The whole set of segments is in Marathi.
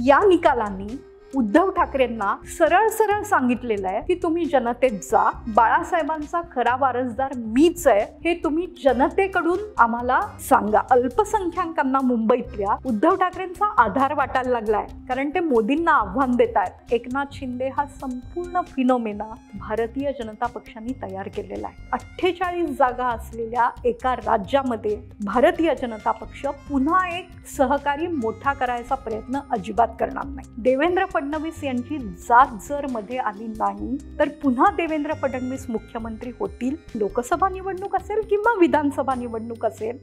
या निकालांनी उद्धव ठाकरेंना सरळ सरळ सांगितलेलं आहे की तुम्ही जनतेत जा, बाळासाहेबांचा खरा वारसदार मीच आहे हे तुम्ही जनतेकडून आम्हाला सांगा. अल्पसंख्याकांना मुंबईतल्या उद्धव ठाकरेंचा आधार वाटायला लागलाय, कारण ते मोदींना आव्हान देत आहेत. एकनाथ शिंदे हा संपूर्ण फिनोमेना भारतीय जनता पक्षाने तयार केलेला आहे. 48 जागा असलेल्या एका राज्यामध्ये भारतीय जनता पक्ष पुन्हा एक सहकारी मोठा करायचा प्रयत्न अजिबात करणार नाही. देवेंद्र फडणवीस यांची जात जर मध्ये आली नाही तर पुन्हा देवेंद्र फडणवीस मुख्यमंत्री होतील. लोकसभा निवडणूक असेल किंवा विधानसभा निवडणूक असेल,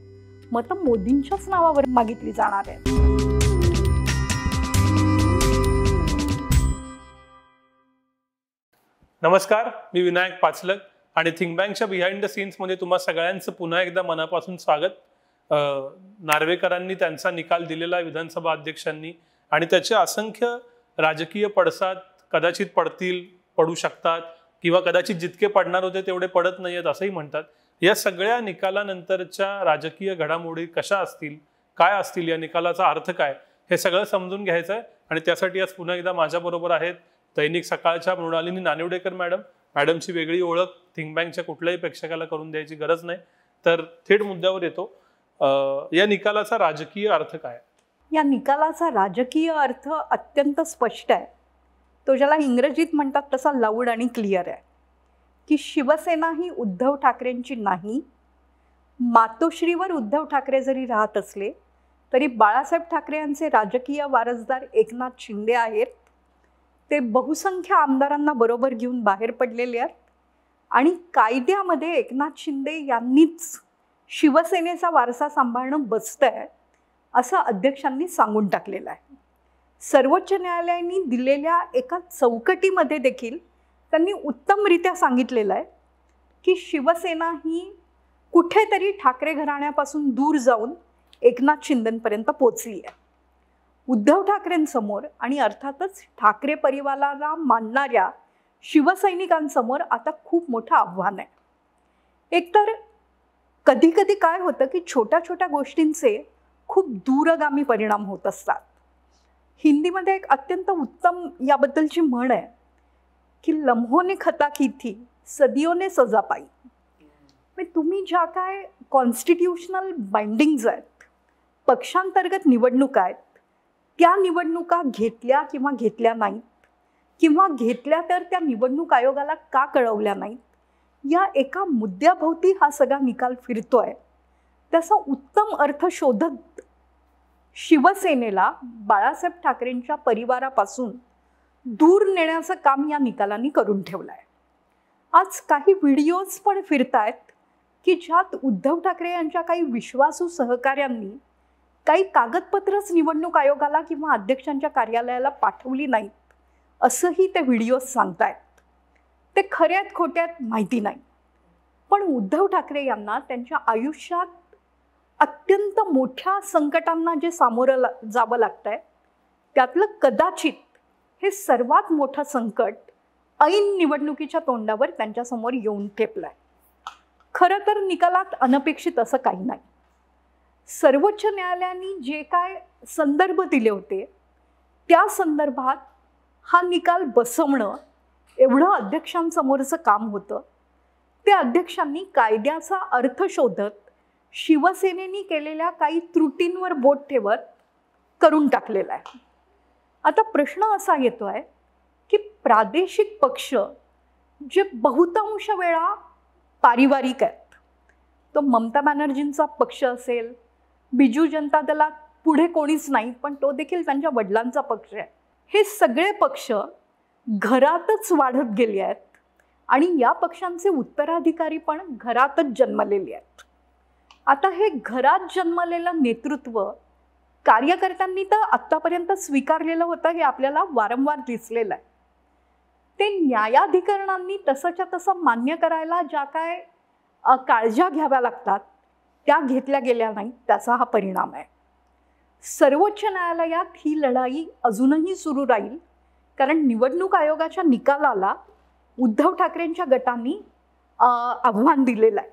मतं मोदींच्याच नावावर मागितली जाणार आहे. नमस्कार, मी विनायक पाचलक आणि थिंक बँकच्या बिहाइंड द सीन्स मध्ये तुम्हा सगळ्यांचं पुन्हा एकदा मनापासून स्वागत. नार्वेकरांनी त्यांचा निकाल दिलेला विधानसभा अध्यक्षांनी आणि त्याचे असंख्य राजकीय पडसाद कदाचित पडू शकतात किंवा कदाचित जितके पडणार होते तेवढे पडत नाहीत असंही म्हणतात. या सगळ्या निकालानंतरच्या राजकीय घडामोडी कशा असतील, काय असतील, या निकालाचा अर्थ काय, हे सगळं समजून घ्यायचं आहे. आणि त्यासाठी आज पुन्हा एकदा माझ्याबरोबर आहेत दैनिक सकाळच्या मृणालिनी नानिवडेकर मॅडमची वेगळी ओळख थिंक बँकच्या कुठल्याही प्रेक्षकाला करून द्यायची गरज नाही. तर थेट मुद्द्यावर येतो. या निकालाचा राजकीय अर्थ काय? या निकालाचा राजकीय अर्थ अत्यंत स्पष्ट आहे. तो ज्याला इंग्रजीत म्हणतात तसा लाऊड आणि क्लिअर आहे की शिवसेना ही उद्धव ठाकरेंची नाही. मातोश्रीवर उद्धव ठाकरे जरी राहत असले तरी बाळासाहेब ठाकरे यांचे राजकीय वारसदार एकनाथ शिंदे आहेत. ते बहुसंख्य आमदारांना बरोबर घेऊन बाहेर पडलेले आहेत आणि कायद्यामध्ये एकनाथ शिंदे यांनीच शिवसेनेचा वारसा सांभाळणं बसतंय असं अध्यक्षांनी सांगून टाकलेलं आहे. सर्वोच्च न्यायालयाने दिलेल्या एका चौकटीमध्ये देखील त्यांनी उत्तमरित्या सांगितलेलं आहे की शिवसेना ही कुठेतरी ठाकरे घराण्यापासून दूर जाऊन एकनाथ शिंदेंपर्यंत पोचली आहे. उद्धव ठाकरेंसमोर आणि अर्थातच ठाकरे परिवाराला मानणाऱ्या शिवसैनिकांसमोर आता खूप मोठं आव्हान आहे. एकतर कधी कधी काय होतं की छोट्या छोट्या गोष्टींचे खूप दूरगामी परिणाम होत असतात. हिंदीमध्ये एक अत्यंत उत्तम याबद्दलची म्हण आहे की लम्होने खता की थी सदियोने सजा पाई. तुम्ही ज्या काय कॉन्स्टिट्यूशनल बाइंडिंग्ज आहेत, पक्षांतर्गत निवडणुका आहेत, त्या निवडणुका घेतल्या किंवा घेतल्या नाहीत किंवा घेतल्या तर त्या निवडणूक आयोगाला का कळवल्या नाहीत, या एका मुद्द्याभोवती हा सगळा निकाल फिरतोय. त्याचा उत्तम अर्थ शोधत शिवसेनेला बाळासाहेब ठाकरेंच्या परिवारापासून दूर नेण्याचं काम या निकालांनी करून ठेवलं आहे. आज काही व्हिडिओज पण फिरत आहेत की ज्यात उद्धव ठाकरे यांच्या काही विश्वासू सहकाऱ्यांनी काही कागदपत्रच निवडणूक आयोगाला किंवा अध्यक्षांच्या कार्यालयाला पाठवली नाहीत असंही ते व्हिडिओज सांगतायत. ते खऱ्यात खोट्यात माहिती नाही, पण उद्धव ठाकरे यांना त्यांच्या आयुष्यात अत्यंत मोठ्या संकटांना जे सामोरं जावं लागतंय त्यातलं कदाचित हे सर्वात मोठं संकट ऐन निवडणुकीच्या तोंडावर त्यांच्यासमोर येऊन ठेपलंय. खरं तर निकालात अनपेक्षित असं काही नाही. सर्वोच्च न्यायालयाने जे काय संदर्भ दिले होते त्या संदर्भात हा निकाल बसवणं एवढं अध्यक्षांसमोरचं काम होतं. त्या अध्यक्षांनी कायद्याचा अर्थ शोधत शिवसेनेने केलेल्या काही त्रुटींवर बोट ठेवत करून टाकलेला आहे. आता प्रश्न असा येतोय की प्रादेशिक पक्ष जे बहुतांश वेळा पारिवारिक आहेत, तो ममता बॅनर्जींचा पक्ष असेल, बिजू जनता दलात पुढे कोणीच नाही पण तो देखील त्यांच्या वडिलांचा पक्ष आहे, हे सगळे पक्ष घरातच वाढत गेले आहेत आणि या पक्षांचे उत्तराधिकारी पण घरातच जन्मलेले आहेत. आता हे घरात जन्मलेलं नेतृत्व कार्यकर्त्यांनी तर आत्तापर्यंत स्वीकारलेलं होतं, हे आपल्याला वारंवार दिसलेलं आहे. ते न्यायाधिकरणांनी तसंच्या तसं मान्य करायला ज्या काय काळज्या घ्याव्या लागतात त्या घेतल्या गेल्या नाहीत, त्याचा हा परिणाम आहे. सर्वोच्च न्यायालयात ही लढाई अजूनही सुरू राहील, कारण निवडणूक आयोगाच्या निकालाला उद्धव ठाकरेंच्या गटांनी आव्हान दिलेलं आहे.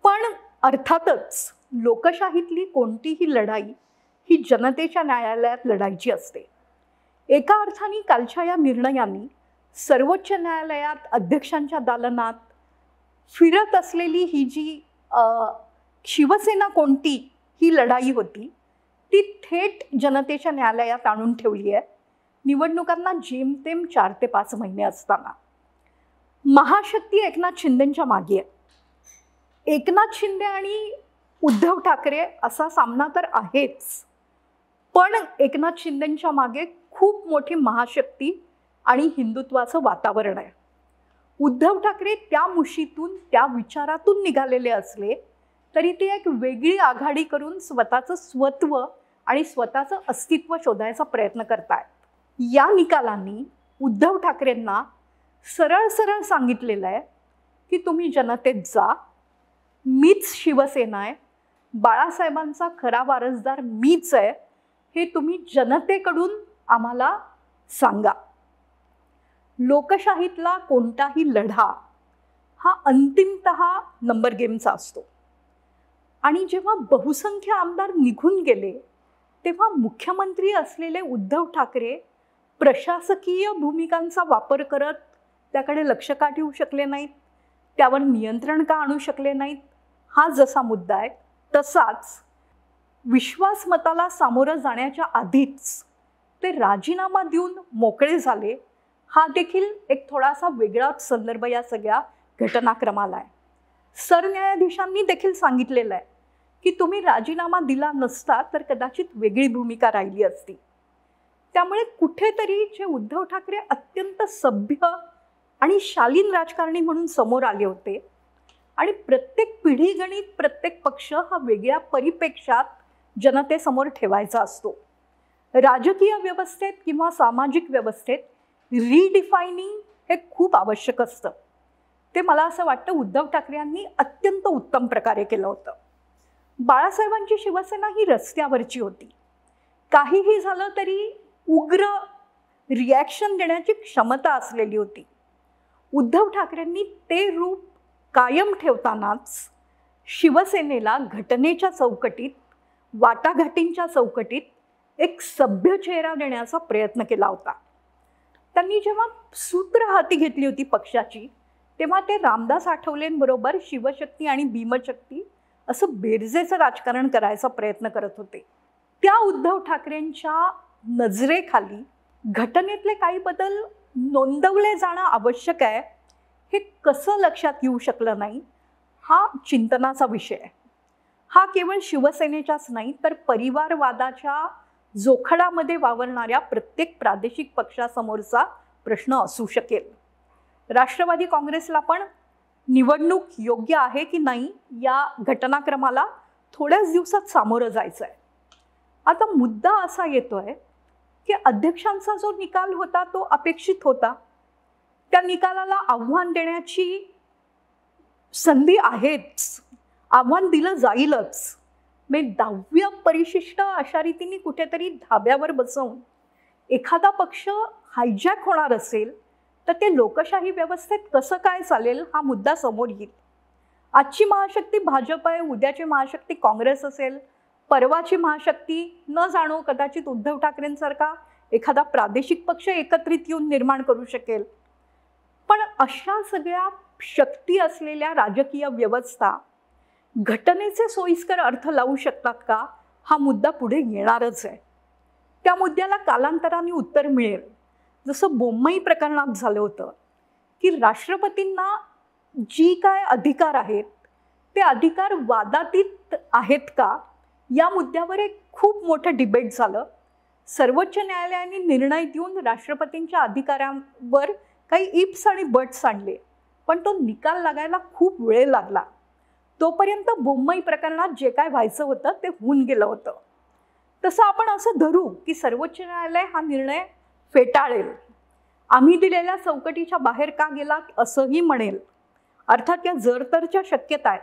पण अर्थातच लोकशाहीतली कोणतीही लढाई ही जनतेच्या न्यायालयात लढायची असते. एका अर्थाने कालच्या या निर्णयांनी सर्वोच्च न्यायालयात अध्यक्षांच्या दालनात फिरत असलेली ही जी शिवसेना कोणती ही लढाई होती ती थेट जनतेच्या न्यायालयात आणून ठेवली आहे. निवडणुकांना जेमतेम 4 ते 5 महिने असताना महाशक्ती एकनाथ शिंदेंच्या मागे आहे. एकनाथ शिंदे आणि उद्धव ठाकरे असा सामना तर आहेच, पण एकनाथ शिंदेंच्या मागे खूप मोठी महाशक्ती आणि हिंदुत्वाचं वातावरण आहे. उद्धव ठाकरे त्या मुशीतून त्या विचारातून निघालेले असले तरी ते एक वेगळी आघाडी करून स्वतःचं स्वत्व आणि स्वतःचं अस्तित्व शोधायचा प्रयत्न करतायत. या निकालांनी उद्धव ठाकरेंना सरळ सरळ सांगितलेलं आहे की तुम्ही जनतेत जा, मीच शिवसेना आहे, बाळासाहेबांचा खरा वारसदार मीच आहे, हे तुम्ही जनतेकडून आम्हाला सांगा. लोकशाहीतला कोणताही लढा हा अंतिमतः नंबर गेमचा असतो आणि जेव्हा बहुसंख्य आमदार निघून गेले तेव्हा मुख्यमंत्री असलेले उद्धव ठाकरे प्रशासकीय भूमिकांचा वापर करत त्याकडे लक्ष का ठेवू शकले नाहीत, त्यावर नियंत्रण का आणू शकले नाहीत, हा जसा मुद्दा आहे तसाच विश्वासमताला सामोरं जाण्याच्या आधीच ते राजीनामा देऊन मोकळे झाले, हा देखील एक थोडासा वेगळाच संदर्भ या सगळ्या घटनाक्रमाला आहे. सरन्यायाधीशांनी देखील सांगितलेलं आहे की तुम्ही राजीनामा दिला नसता तर कदाचित वेगळी भूमिका राहिली असती. त्यामुळे कुठेतरी जे उद्धव ठाकरे अत्यंत सभ्य आणि शालीन राजकारणी म्हणून समोर आले होते आणि प्रत्येक पिढी गणित प्रत्येक पक्ष हा वेगळ्या परिप्रेक्ष्यात जनतेसमोर ठेवायचा असतो. राजकीय व्यवस्थेत किंवा सामाजिक व्यवस्थेत रिडिफायनिंग हे खूप आवश्यक असतं. ते मला असं वाटतं उद्धव ठाकरे यांनी अत्यंत उत्तम प्रकारे केलं होतं. बाळासाहेबांची शिवसेना ही रस्त्यावरची होती. काहीही झालं तरी उग्र रिॲक्शन देण्याची क्षमता असलेली होती. उद्धव ठाकरेंनी ते रूप कायम ठेवतानाच शिवसेनेला घटनेच्या चौकटीत, वाटाघाटींच्या चौकटीत एक सभ्य चेहरा देण्याचा प्रयत्न केला होता. त्यांनी जेव्हा सूत्र हाती घेतली होती पक्षाची तेव्हा ते रामदास आठवलेंबरोबर शिवशक्ती आणि भीमशक्ती असं बेरजेचं राजकारण करायचा प्रयत्न करत होते. त्या उद्धव ठाकरेंच्या नजरेखाली घटनेतले काही बदल नोंदवले जाणं आवश्यक आहे हे कसं लक्षात येऊ शकलं नाही, हा चिंतनाचा विषय आहे. हा केवळ शिवसेनेचाच नाही तर परिवारवादाच्या जोखडामध्ये वावरणाऱ्या प्रत्येक प्रादेशिक पक्षासमोरचा प्रश्न असू शकेल. राष्ट्रवादी काँग्रेसला पण निवडणूक योग्य आहे की नाही या घटनाक्रमाला थोड्याच दिवसात सामोरं जायचं आहे. आता मुद्दा असा येतोय की अध्यक्षांचा जो निकाल होता तो अपेक्षित होता. त्या निकालाला आव्हान देण्याची संधी आहेच, आव्हान दिलं जाईलच. 10व्या परिशिष्ट अशा रीतीने कुठेतरी धाब्यावर बसवून एखादा पक्ष हायजॅक होणार असेल तर ते लोकशाही व्यवस्थेत कसं काय चालेल हा मुद्दा समोर येईल. आजची महाशक्ती भाजप आहे, उद्याची महाशक्ती काँग्रेस असेल, परवाची महाशक्ती न जाणो कदाचित उद्धव ठाकरेंसारखा एखादा प्रादेशिक पक्ष एकत्रित येऊन निर्माण करू शकेल. पण अशा सगळ्या शक्ती असलेल्या राजकीय व्यवस्था घटनेचे सोयीस्कर अर्थ लावू शकतात का हा मुद्दा पुढे येणारच आहे. त्या मुद्द्याला कालांतराने उत्तर मिळेल. जसं बोम्मई प्रकरणात झालं होतं की राष्ट्रपतींना जी काय अधिकार आहेत ते अधिकार वादातीत आहेत का या मुद्द्यावर एक खूप मोठं डिबेट झालं. सर्वोच्च न्यायालयाने निर्णय देऊन राष्ट्रपतींच्या अधिकारांवर काही इफ्स आणि बट्स आणले, पण तो निकाल लागायला खूप वेळ लागला. तोपर्यंत बोम्मई प्रकरणात जे काय व्हायचं होतं ते होऊन गेलं होतं. तसं आपण असं धरू की सर्वोच्च न्यायालय हा निर्णय फेटाळेल, आम्ही दिलेल्या चौकटीच्या बाहेर का गेलात असंही म्हणेल. अर्थात या जरतरच्या शक्यता आहेत,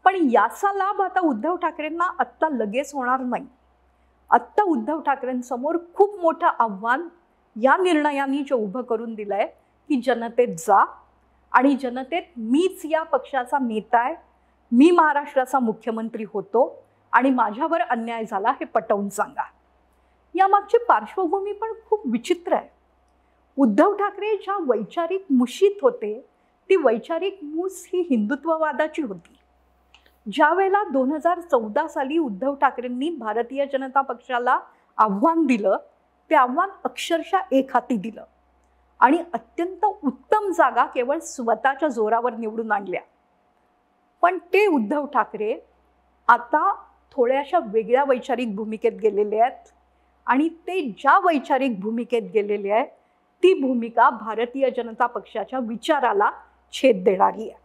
पण याचा लाभ आता उद्धव ठाकरेंना आत्ता लगेच होणार नाही. आत्ता उद्धव ठाकरेंसमोर खूप मोठं आव्हान या निर्णयांनी जे उभं करून दिलं आहे की जनतेत जा आणि जनतेत मीच या पक्षाचा नेता आहे, मी महाराष्ट्राचा मुख्यमंत्री होतो आणि माझ्यावर अन्याय झाला हे पटवून सांगा. यामागची पार्श्वभूमी पण खूप विचित्र आहे. उद्धव ठाकरे ज्या वैचारिक मुशीत होते ती वैचारिक मूस ही हिंदुत्ववादाची होती. ज्या वेळेला 2014 साली उद्धव ठाकरेंनी भारतीय जनता पक्षाला आव्हान दिलं ते आव्हान अक्षरशः एक हाती दिलं आणि अत्यंत उत्तम जागा केवळ स्वतःच्या जोरावर निवडून आणल्या. पण ते उद्धव ठाकरे आता थोड्याशा वेगळ्या वैचारिक भूमिकेत गेलेले आहेत आणि ते ज्या वैचारिक भूमिकेत गेलेले आहेत ती भूमिका भारतीय जनता पक्षाच्या विचाराला छेद देणारी आहे.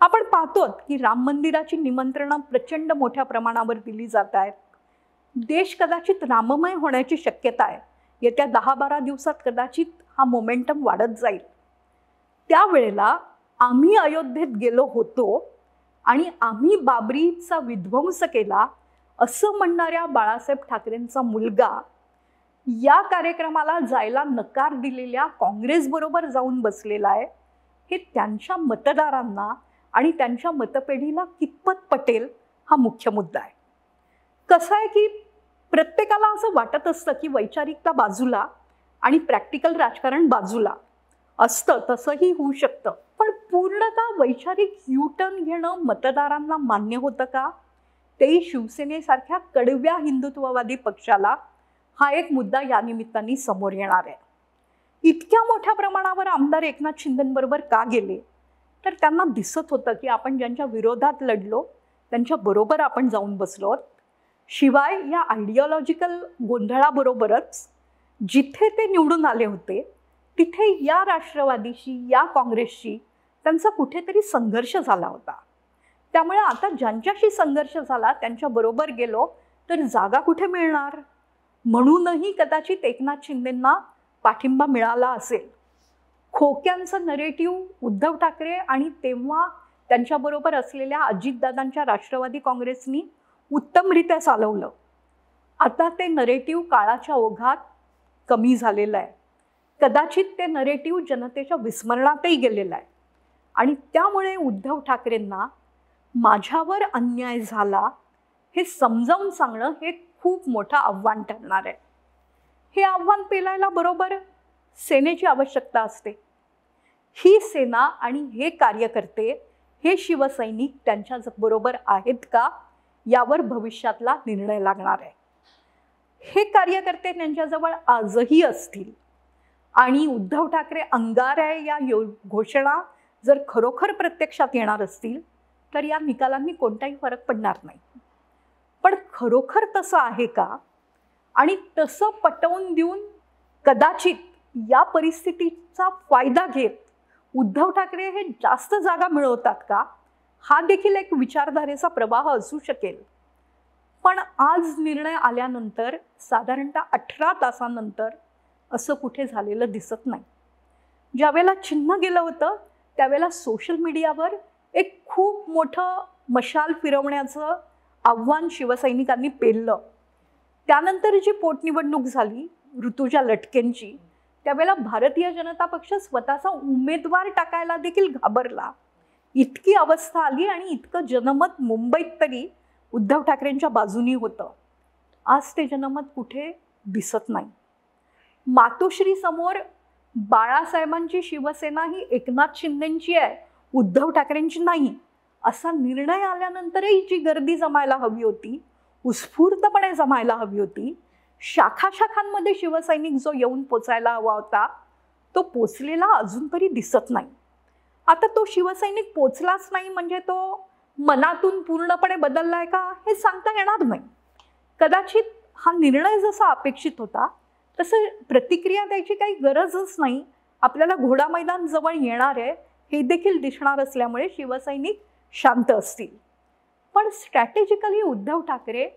आपण पाहतो की राम मंदिराची निमंत्रणं प्रचंड मोठ्या प्रमाणावर दिली जात आहेत. देश कदाचित राममय होण्याची शक्यता आहे. येत्या 10-12 दिवसात कदाचित हा मोमेंटम वाढत जाईल. त्यावेळेला आम्ही अयोध्येत गेलो होतो आणि आम्ही बाबरीचा विध्वंस केला असं म्हणणाऱ्या बाळासाहेब ठाकरेंचा मुलगा या कार्यक्रमाला जायला नकार दिलेल्या काँग्रेसबरोबर जाऊन बसलेला आहे. हे त्यांच्या मतदारांना आणि त्यांच्या मतपेढीला कितपत पटेल हा मुख्य मुद्दा आहे. कसं आहे की प्रत्येकाला असं वाटत असतं की वैचारिकता बाजूला आणि प्रॅक्टिकल राजकारण बाजूला असतं, तसंही होऊ शकतं. पण पूर्णतः वैचारिक युटर्न घेणं मतदारांना मान्य होतं का? तेही शिवसेनेसारख्या कडव्या हिंदुत्ववादी पक्षाला हा एक मुद्दा या निमित्ताने समोर येणार आहे. इतक्या मोठ्या प्रमाणावर आमदार एकनाथ शिंदेंबरोबर का गेले? तर त्यांना दिसत होतं की आपण ज्यांच्या विरोधात लढलो त्यांच्या बरोबर आपण जाऊन बसलो. शिवाय या आयडिओलॉजिकल गोंधळाबरोबरच जिथे ते निवडून आले होते तिथे या राष्ट्रवादीशी या काँग्रेसशी त्यांचा कुठेतरी संघर्ष झाला होता. त्यामुळे आता ज्यांच्याशी संघर्ष झाला त्यांच्या बरोबर गेलो तर जागा कुठे मिळणार? म्हणूनही कदाचित एकनाथ शिंदेंना पाठिंबा मिळाला असेल. खोक्यांचं नरेटिव्ह उद्धव ठाकरे आणि तेव्हा त्यांच्याबरोबर असलेल्या अजितदादांच्या राष्ट्रवादी काँग्रेसनी उत्तमरित्या चालवलं. आता ते नरेटिव्ह काळाच्या ओघात कमी झालेलं आहे. कदाचित ते नरेटिव्ह जनतेच्या विस्मरणातही गेलेलं आहे आणि त्यामुळे उद्धव ठाकरेंना माझ्यावर अन्याय झाला हे समजावून सांगणं हे खूप मोठं आव्हान ठरणार आहे. हे आव्हान पेलायला बरोबर सेनेची आवश्यकता असते. ही सेना आणि हे कार्यकर्ते हे शिवसैनिक त्यांच्या बरोबर आहेत का यावर भविष्यातला निर्णय लागणार आहे. हे कार्यकर्ते त्यांच्याजवळ आजही असतील आणि उद्धव ठाकरे अंगार आहे या घोषणा जर खरोखर प्रत्यक्षात येणार असतील तर या निकालांनी कोणताही फरक पडणार नाही. पण खरोखर तसं आहे का? आणि तसं पटवून देऊन कदाचित या परिस्थितीचा फायदा घेत उद्धव ठाकरे हे जास्त जागा मिळवतात का? हा देखील एक विचारधारेचा प्रवाह असू शकेल. पण आज निर्णय आल्यानंतर साधारणतः 18 तासानंतर असं कुठे झालेलं दिसत नाही. ज्यावेळेला चिन्ह गेलं होतं त्यावेळेला सोशल मीडियावर एक खूप मोठं मशाल फिरवण्याचं आव्हान शिवसैनिकांनी पेललं. त्यानंतर जी पोटनिवडणूक झाली ऋतुजा लटकेंची त्यावेळेला भारतीय जनता पक्ष स्वतःचा उमेदवार टाकायला देखील घाबरला. इतकी अवस्था आली आणि इतकं जनमत मुंबईत तरी उद्धव ठाकरेंच्या बाजूनी होतं. आज ते जनमत कुठे दिसत नाही. मातोश्री समोर बाळासाहेबांची शिवसेना ही एकनाथ शिंदेंची आहे, उद्धव ठाकरेंची नाही असा निर्णय आल्यानंतरही जी गर्दी जमायला हवी होती, उत्स्फूर्तपणे जमायला हवी होती, शाखा शाखांमध्ये शिवसैनिक जो येऊन पोचायला हवा होता तो पोचलेला अजून तरी दिसत नाही. आता तो शिवसैनिक पोचलाच नाही म्हणजे तो मनातून पूर्णपणे बदललाय का हे सांगता येणार नाही. कदाचित हा निर्णय जसा अपेक्षित होता तसं प्रतिक्रिया द्यायची काही गरजच नाही. आपल्याला घोडा मैदान जवळ येणार आहे हे देखील दिसणार असल्यामुळे शिवसैनिक शांत असतील. पण स्ट्रॅटेजिकली उद्धव ठाकरे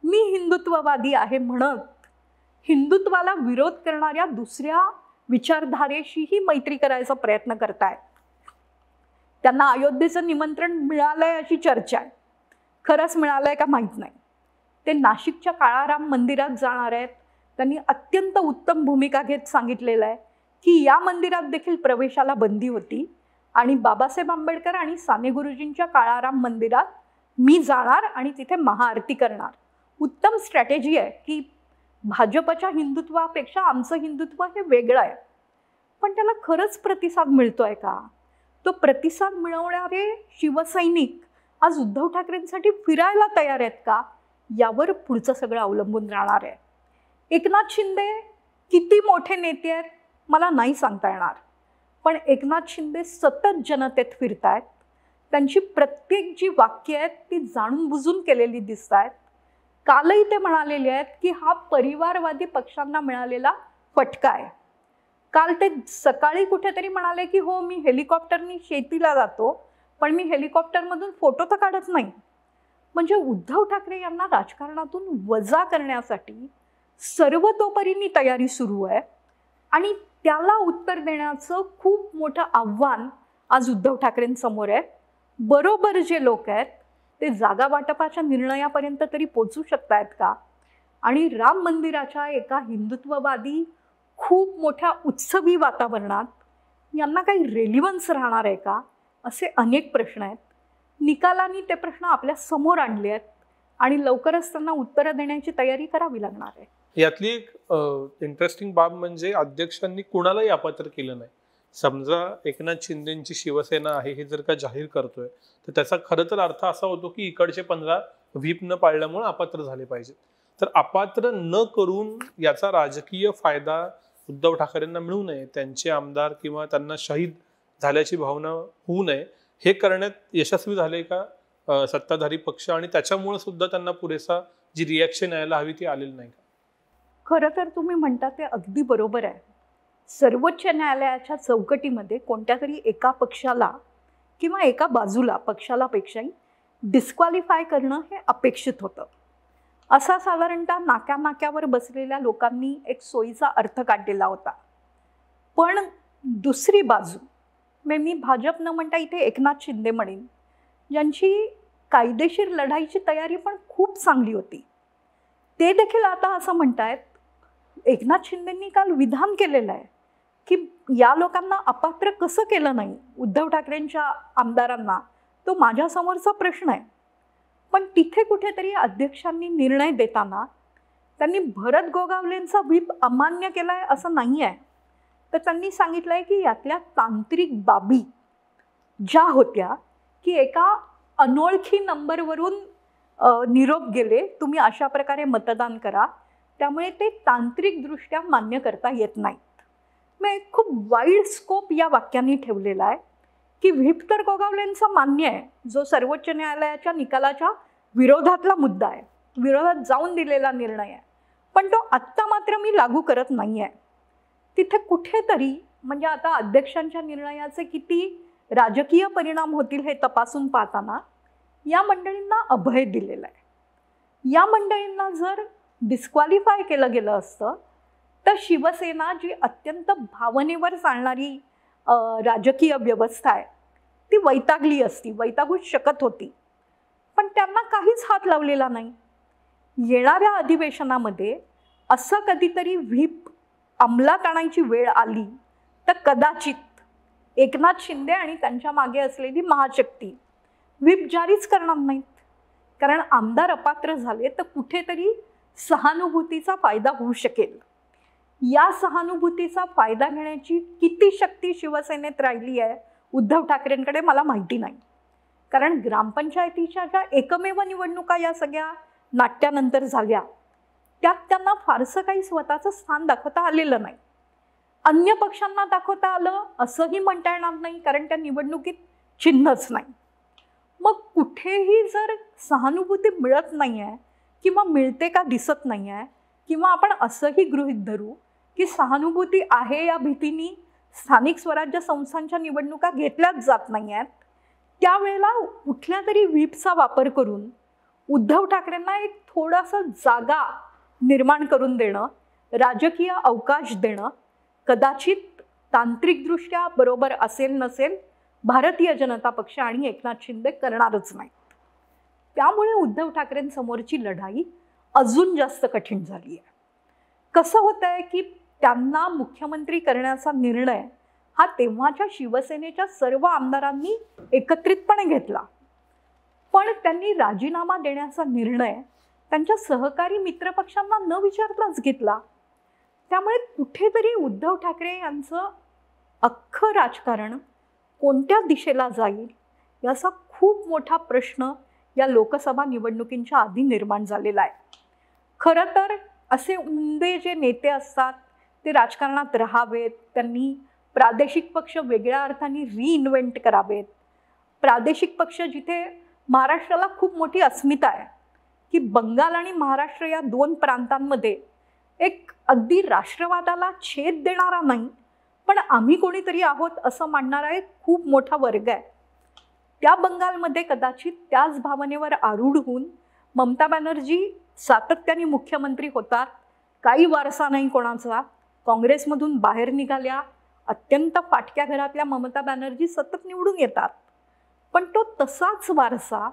मी हिंदुत्ववादी आहे म्हणत हिंदुत्वाला विरोध करणाऱ्या दुसऱ्या विचारधारेशीही मैत्री करायचा प्रयत्न करतायत. त्यांना अयोध्येचं निमंत्रण मिळालंय अशी चर्चा आहे. खरंच मिळालंय का माहीत नाही. ते नाशिकच्या काळाराम मंदिरात जाणार आहेत. त्यांनी अत्यंत उत्तम भूमिका घेत सांगितलेलं आहे की या मंदिरात देखील प्रवेशाला बंदी होती आणि बाबासाहेब आंबेडकर आणि साने गुरुजींच्या काळाराम मंदिरात मी जाणार आणि तिथे महाआरती करणार. उत्तम स्ट्रॅटेजी आहे की भाजपच्या हिंदुत्वापेक्षा आमचं हिंदुत्व हे वेगळं आहे. पण त्याला खरंच प्रतिसाद मिळतोय का? तो प्रतिसाद मिळवणारे शिवसैनिक आज उद्धव ठाकरेंसाठी फिरायला तयार आहेत का? यावर पुढचं सगळं अवलंबून राहणार आहे. एकनाथ शिंदे किती मोठे नेते आहेत मला नाही सांगता येणार, पण एकनाथ शिंदे सतत जनतेत फिरतायत. त्यांची प्रत्येक जी वाक्य आहेत ती जाणून बुजून केलेली दिसत आहेत. कालही ते म्हणालेले आहेत की हा परिवारवादी पक्षांना मिळालेला फटका आहे. काल ते सकाळी कुठेतरी म्हणाले की हो मी हेलिकॉप्टरनी शेतीला जातो, पण मी हेलिकॉप्टरमधून फोटो तर काढत नाही. म्हणजे उद्धव ठाकरे यांना राजकारणातून वजा करण्यासाठी सर्वतोपरीने तयारी सुरू आहे आणि त्याला उत्तर देण्याचं खूप मोठं आव्हान आज उद्धव ठाकरेंसमोर आहे. बरोबर जे लोक आहेत ते जागा वाटपाच्या निर्णयापर्यंत तरी पोचू शकतायत का? आणि राम मंदिराच्या एका हिंदुत्ववादी खूप मोठ्या उत्सवी वातावरणात यांना काही रेलिव्हन्स राहणार आहे का? असे अनेक प्रश्न आहेत. निकालांनी ते प्रश्न आपल्या समोर आणले आहेत आणि लवकरच त्यांना उत्तरं देण्याची तयारी करावी लागणार आहे. यातली एक इंटरेस्टिंग बाब म्हणजे अध्यक्षांनी कुणालाही अपात्र केलं नाही. समजा एकनाथ शिंदेची शिवसेना आहे हे जर का जाहीर करतोय तर त्याचा खरं तर अर्थ असा होतो की इकडचे 15 व्हीप न पाळल्यामुळे अपात्र झाले पाहिजेत. तर अपात्र न करून याचा राजकीय फायदा उद्धव ठाकरेंना मिळू नये, त्यांचे आमदार किंवा त्यांना शहीद झाल्याची भावना होऊ नये, हे करण्यात यशस्वी झाले का सत्ताधारी पक्ष? आणि त्याच्यामुळे सुद्धा त्यांना पुरेसा जी रिॲक्शन यायला हवी ती आलेली नाही का? खरं तर तुम्ही म्हणता ते अगदी बरोबर आहे. सर्वोच्च न्यायालयाच्या चौकटीमध्ये कोणत्या तरी एका पक्षाला किंवा एका बाजूला पक्षालापेक्षाही डिस्क्वालिफाय करणं हे अपेक्षित होतं. असा साधारणतः नाक्यावर बसलेल्या लोकांनी एक सोयीचा अर्थ काढलेला होता. पण दुसरी बाजू मी भाजप न म्हणता इथे एकनाथ शिंदे म्हणेन, ज्यांची कायदेशीर लढाईची तयारी पण खूप चांगली होती, ते देखील आता असं म्हणतायत. एकनाथ शिंदेंनी काल विधान केलेलं आहे की या लोकांना अपात्र कसं केलं नाही उद्धव ठाकरेंच्या आमदारांना, तो माझ्यासमोरचा प्रश्न आहे. पण तिथे कुठेतरी अध्यक्षांनी निर्णय देताना त्यांनी भरत गोगावलेंचा व्हीप अमान्य केला आहे असं नाही आहे. तर त्यांनी सांगितलं आहे की यातल्या तांत्रिक बाबी ज्या होत्या की एका अनोळखी नंबरवरून निरोप गेले, तुम्ही अशा प्रकारे मतदान करा, त्यामुळे ते तांत्रिकदृष्ट्या मान्य करता येत नाहीत. मग खूप वाईड स्कोप या वाक्यांनी ठेवलेला आहे की व्हीप तर गोगावलेंचा मान्य आहे, जो सर्वोच्च न्यायालयाच्या निकालाच्या विरोधातला मुद्दा आहे, विरोधात जाऊन दिलेला निर्णय आहे, पण तो आत्ता मात्र मी लागू करत नाही आहे. तिथे कुठेतरी म्हणजे आता अध्यक्षांच्या निर्णयाचे किती राजकीय परिणाम होतील हे तपासून पाहताना या मंडळींना अभय दिलेलं आहे. या मंडळींना जर डिस्क्वालिफाय केलं गेलं असतं तर शिवसेना जी अत्यंत भावनेवर चालणारी राजकीय व्यवस्था आहे ती वैतागली असती, वैतागूच शकत होती. पण त्यांना काहीच हात लावलेला नाही. येणाऱ्या अधिवेशनामध्ये असं कधीतरी व्हीप अंमलात आणायची वेळ आली तर कदाचित एकनाथ शिंदे आणि त्यांच्या मागे असलेली महाशक्ती व्हीप जारीच करणार नाहीत. कारण आमदार अपात्र झाले तर कुठेतरी सहानुभूतीचा फायदा होऊ शकेल. या सहानुभूतीचा फायदा घेण्याची किती शक्ती शिवसेनेत राहिली आहे उद्धव ठाकरेंकडे मला माहिती नाही. कारण ग्रामपंचायतीच्या ज्या एकमेव निवडणुका या सगळ्या नाट्यानंतर झाल्या त्यात त्यांना फारसं काही स्वतःचं स्थान दाखवता आलेलं नाही. अन्य पक्षांना दाखवता आलं असंही म्हणता येणार नाही, कारण त्या निवडणुकीत चिन्हच नाही. मग कुठेही जर सहानुभूती मिळत नाही आहे किंवा मिळते का दिसत नाही आहे, किंवा आपण असंही गृहीत धरू की सहानुभूती आहे या भीतीने स्थानिक स्वराज्य संस्थांच्या निवडणुका घेतल्याच जात नाही आहेत, त्यावेळेला कुठल्या तरी व्हीपचा वापर करून उद्धव ठाकरेंना एक थोडासा जागा निर्माण करून देणं, राजकीय अवकाश देणं कदाचित तांत्रिकदृष्ट्या बरोबर असेल नसेल, भारतीय जनता पक्ष आणि एकनाथ शिंदे करणारच नाहीत. त्यामुळे उद्धव ठाकरेंसमोरची लढाई अजून जास्त कठीण झाली आहे. कसं होतं आहे की त्यांना मुख्यमंत्री करण्याचा निर्णय हा तेव्हाच्या शिवसेनेच्या सर्व आमदारांनी एकत्रितपणे घेतला. पण त्यांनी राजीनामा देण्याचा निर्णय त्यांच्या सहकारी मित्रपक्षांना न विचारताच घेतला. त्यामुळे कुठेतरी उद्धव ठाकरे यांचं अख्खं राजकारण कोणत्या दिशेला जाईल याचा खूप मोठा प्रश्न या लोकसभा निवडणुकींच्या आधी निर्माण झालेला आहे. खरं तर असे उमदे जे नेते असतात ते राजकारणात राहावेत, त्यांनी प्रादेशिक पक्ष वेगळ्या अर्थाने रिइन्व्हेंट करावेत. प्रादेशिक पक्ष जिथे महाराष्ट्राला खूप मोठी अस्मिता आहे की बंगाल आणि महाराष्ट्र या दोन प्रांतांमध्ये एक अगदी राष्ट्रवादाला छेद देणारा नाही पण आम्ही कोणीतरी आहोत असं मानणारा एक खूप मोठा वर्ग आहे. त्या बंगालमध्ये कदाचित त्याच भावनेवर आरूढ होऊन ममता बॅनर्जी सातत्याने मुख्यमंत्री होतात. काही वारसा नाही कोणाचा, काँग्रेसमधून बाहेर निघाल्या, अत्यंत फाटक्या घरातल्या ममता बॅनर्जी सतत निवडून येतात. पण तो तसाच वारसा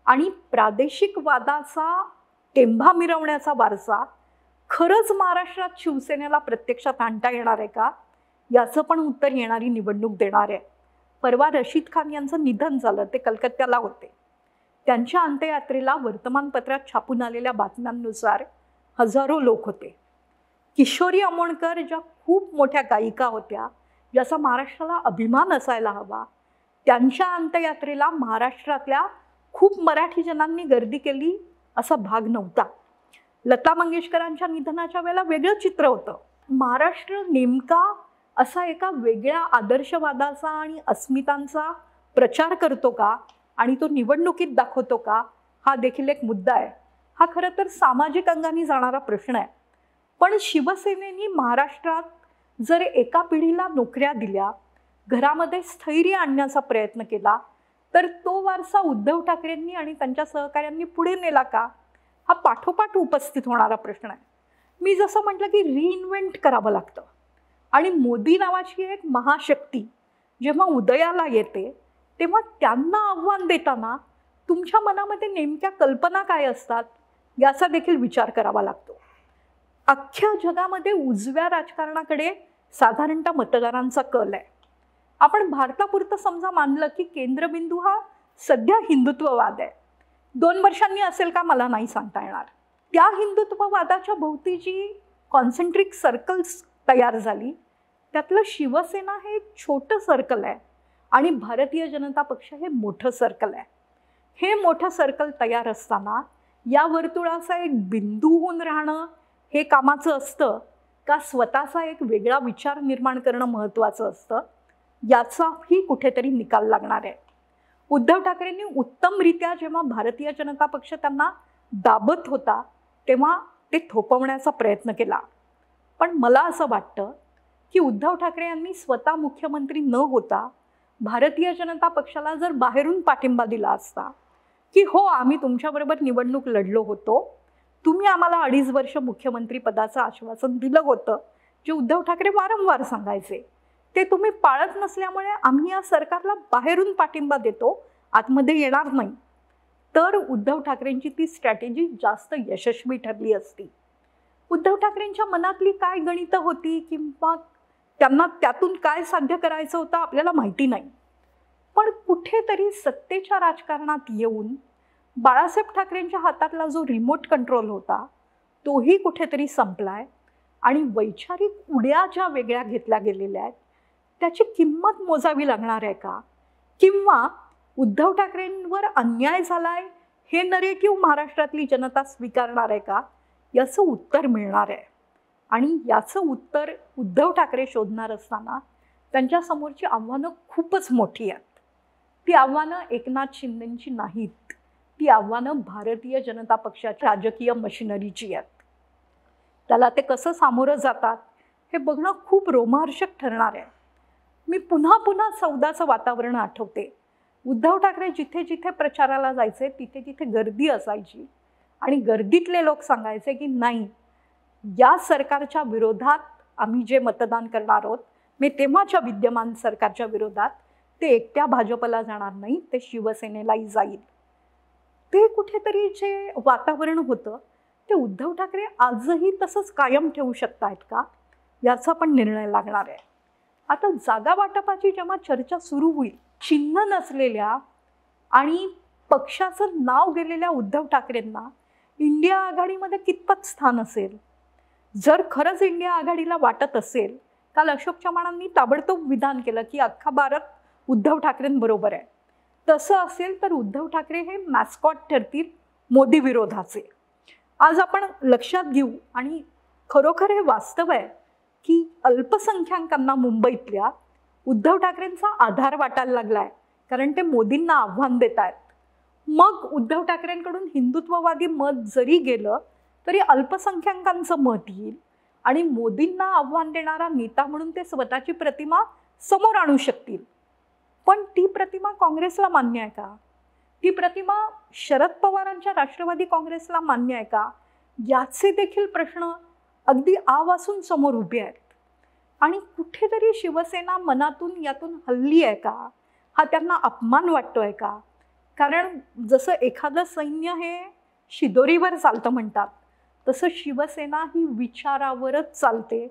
आणि प्रादेशिक वादाचा टेंभा मिरवण्याचा वारसा खरंच महाराष्ट्रात शिवसेनेला प्रत्यक्षात आणता येणार आहे का याचं पण उत्तर येणारी निवडणूक देणार आहे. परवा रशीद खान यांचं निधन झालं, ते कलकत्त्याला होते. त्यांच्या अंत्ययात्रेला वर्तमानपत्रात छापून आलेल्या बातम्यांनुसार हजारो लोक होते. किशोरी अमोणकर ज्या खूप मोठ्या गायिका होत्या, ज्याचा महाराष्ट्राला अभिमान असायला हवा, त्यांच्या अंत्ययात्रेला महाराष्ट्रातल्या खूप मराठी जनांनी गर्दी केली असा भाग नव्हता. लता मंगेशकरांच्या निधनाच्या वेळेला वेगळं चित्र होतं. महाराष्ट्र नेमका असा एका वेगळ्या आदर्शवादाचा आणि अस्मितांचा प्रचार करतो का आणि तो निवडणुकीत दाखवतो का हा देखील एक मुद्दा आहे. हा खरं तर सामाजिक अंगाने जाणारा प्रश्न आहे. पण शिवसेनेने महाराष्ट्रात जर एका पिढीला नोकऱ्या दिल्या, घरामध्ये स्थैर्य आणण्याचा प्रयत्न केला, तर तो वारसा उद्धव ठाकरेंनी आणि त्यांच्या सहकाऱ्यांनी पुढे नेला का हा पाठोपाठ उपस्थित होणारा प्रश्न आहे. मी जसं म्हटलं की रिइन्व्हेंट करावं लागतं आणि मोदी नावाची एक महाशक्ती जेव्हा उदयाला येते तेव्हा त्यांना आव्हान देताना तुमच्या मनामध्ये नेमक्या कल्पना काय असतात याचा देखील विचार करावा लागतो. अख्ख्या जगामध्ये उजव्या राजकारणाकडे साधारणतः मतदारांचा कल आहे. आपण भारतापुरतं समजा मानलं की केंद्रबिंदू हा सध्या हिंदुत्ववाद आहे. 2 वर्षांनी असेल का मला नाही सांगता येणार. त्या हिंदुत्ववादाच्या भोवती जी कॉन्सेंट्रिक सर्कल्स तयार झाली त्यातलं शिवसेना हे एक छोटं सर्कल आहे आणि भारतीय जनता पक्ष हे मोठं सर्कल आहे. हे मोठं सर्कल तयार असताना या वर्तुळाचा एक बिंदू होऊन राहणं हे कामाचं असतं का स्वतःचा एक वेगळा विचार निर्माण करणं महत्त्वाचं असतं याचाही कुठेतरी निकाल लागणार आहे. उद्धव ठाकरेंनी उत्तमरित्या जेव्हा भारतीय जनता पक्ष त्यांना दाबत होता तेव्हा ते थोपवण्याचा प्रयत्न केला. पण मला असं वाटतं की उद्धव ठाकरे यांनी स्वतः मुख्यमंत्री न होता भारतीय जनता पक्षाला जर बाहेरून पाठिंबा दिला असता की हो आम्ही तुमच्याबरोबर निवडणूक लढलो होतो, तुम्ही आम्हाला 2.5 वर्ष मुख्यमंत्री पदाचं आश्वासन दिलं होतं जे उद्धव ठाकरे वारंवार सांगायचे, ते तुम्ही पाळत नसल्यामुळे आम्ही या सरकारला बाहेरून पाठिंबा देतो, आतमध्ये येणार नाही, तर उद्धव ठाकरेंची ती स्ट्रॅटेजी जास्त यशस्वी ठरली असती. उद्धव ठाकरेंच्या मनातली काय गणितं होती किंवा त्यांना त्यातून काय साध्य करायचं होतं आपल्याला माहिती नाही. पण कुठेतरी सत्तेच्या राजकारणात येऊन बाळासाहेब ठाकरेंच्या हातातला जो रिमोट कंट्रोल होता तोही कुठेतरी संपलाय आणि वैचारिक उड्या ज्या वेगळ्या घेतल्या गेलेल्या आहेत त्याची किंमत मोजावी लागणार आहे का, किंवा उद्धव ठाकरेंवर अन्याय झालाय हे नरेटिव्ह महाराष्ट्रातली जनता स्वीकारणार आहे का याचं उत्तर मिळणार आहे. आणि याचं उत्तर उद्धव ठाकरे शोधणार असताना त्यांच्यासमोरची आव्हानं खूपच मोठी आहेत. ती आव्हानं एकनाथ शिंदेंची नाहीत, ती आव्हानं भारतीय जनता पक्षाच्या राजकीय मशिनरीची आहेत. त्याला ते कसं सामोरं जातात हे बघणं खूप रोमहर्षक ठरणार आहे. मी पुन्हा पुन्हा 14चं वातावरण आठवते. उद्धव ठाकरे जिथे जिथे प्रचाराला जायचे तिथे तिथे गर्दी असायची आणि गर्दीतले लोक सांगायचे की नाही, या सरकारच्या विरोधात आम्ही जे मतदान करणार आहोत, मी तेव्हाच्या विद्यमान सरकारच्या विरोधात, ते एकट्या भाजपला जाणार नाही, ते शिवसेनेलाही जाईल. ते कुठेतरी जे वातावरण होतं ते उद्धव ठाकरे आजही तसंच कायम ठेवू शकतायत का याचा पण निर्णय लागणार आहे. आता जागा वाटपाची जेव्हा चर्चा सुरू होईल, चिन्ह नसलेल्या आणि पक्षाचं नाव गेलेल्या उद्धव ठाकरेंना इंडिया आघाडीमध्ये कितपत स्थान असेल? जर खरंच इंडिया आघाडीला वाटत असेल, काल अशोक चव्हाणांनी ताबडतोब विधान केलं की अख्खा भारत उद्धव ठाकरेंबरोबर आहे, तसं असेल तर उद्धव ठाकरे हे मॅस्कॉट ठरतील मोदी विरोधाचे. आज आपण लक्षात घेऊ आणि खरोखर हे वास्तव आहे की अल्पसंख्याकांना मुंबईतल्या उद्धव ठाकरेंचा आधार वाटायला लागलाय, कारण ते मोदींना आव्हान देत आहेत. मग उद्धव ठाकरेंकडून हिंदुत्ववादी मत जरी गेलं तरी अल्पसंख्याकांचं मत येईल आणि मोदींना आव्हान देणारा नेता म्हणून ते स्वतःची प्रतिमा समोर आणू शकतील. पण ती प्रतिमा काँग्रेसला मान्य आहे का? ती प्रतिमा शरद पवारांच्या राष्ट्रवादी काँग्रेसला मान्य आहे का? याचे देखील प्रश्न अगदी आवासून समोर उभे आहेत. आणि कुठेतरी शिवसेना मनातून यातून हल्ली आहे का? हा त्यांना अपमान वाटतोय का? कारण जसं एखादं सैन्य हे शिदोरीवर चालतं म्हणतात, तसं शिवसेना ही विचारावरच चालते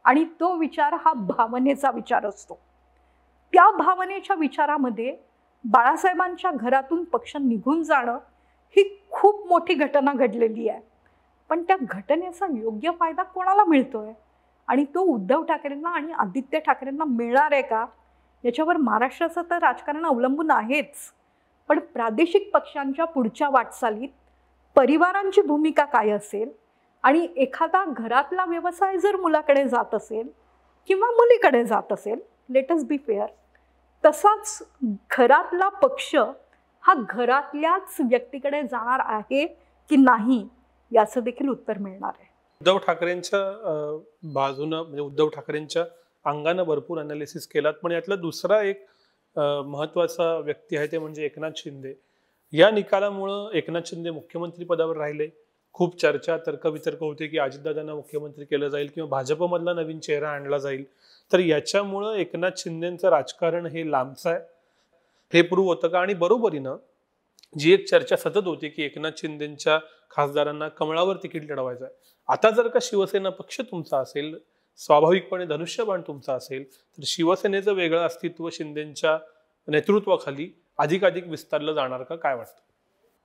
आणि तो विचार हा भावनेचा विचार असतो. त्या भावनेच्या विचारामध्ये बाळासाहेबांच्या घरातून पक्ष निघून जाणं ही खूप मोठी घटना घडलेली आहे. पण त्या घटनेचा योग्य फायदा कोणाला मिळतोय आणि तो उद्धव ठाकरेंना आणि आदित्य ठाकरेंना मिळणार आहे का? याच्यावर महाराष्ट्राचं तर राजकारण अवलंबून आहेच, पण प्रादेशिक पक्षांच्या पुढच्या वाटचालीत परिवारांची भूमिका काय असेल आणि एखादा घरातला व्यवसाय जर मुलाकडे जात असेल किंवा मुलीकडे जात असेल, लेट अस बी फेअर, तसाच घरातला पक्ष हा घरातल्याच व्यक्तीकडे जाणार आहे की नाही याचं देखील उत्तर मिळणार आहे. उद्धव ठाकरेंच्या बाजूनं म्हणजे उद्धव ठाकरेंच्या अंगानं भरपूर अनालिसिस केलात, पण यातला दुसरा एक महत्त्वाचा व्यक्ती आहे ते म्हणजे एकनाथ शिंदे. या निकालामुळं एकनाथ शिंदे मुख्यमंत्री पदावर राहिले. खूप चर्चा तर्कवितर्क होते की अजितदादांना मुख्यमंत्री केलं जाईल किंवा भाजपमधला नवीन चेहरा आणला जाईल. तर याच्यामुळं एकनाथ शिंदेचं राजकारण हे लांबचं आहे हे प्रूव्ह होतं का? आणि बरोबरीनं जी एक चर्चा सतत होती की एकनाथ शिंदेच्या खासदारांना कमळावर तिकीट लढवायचं आहे, आता जर का शिवसेना पक्ष तुमचा असेल, स्वाभाविकपणे धनुष्यबाण तुमचा असेल, तर शिवसेनेचं वेगळं अस्तित्व शिंदेच्या नेतृत्वाखाली अधिकाधिक विस्तारलं जाणार का? काय वाटतं?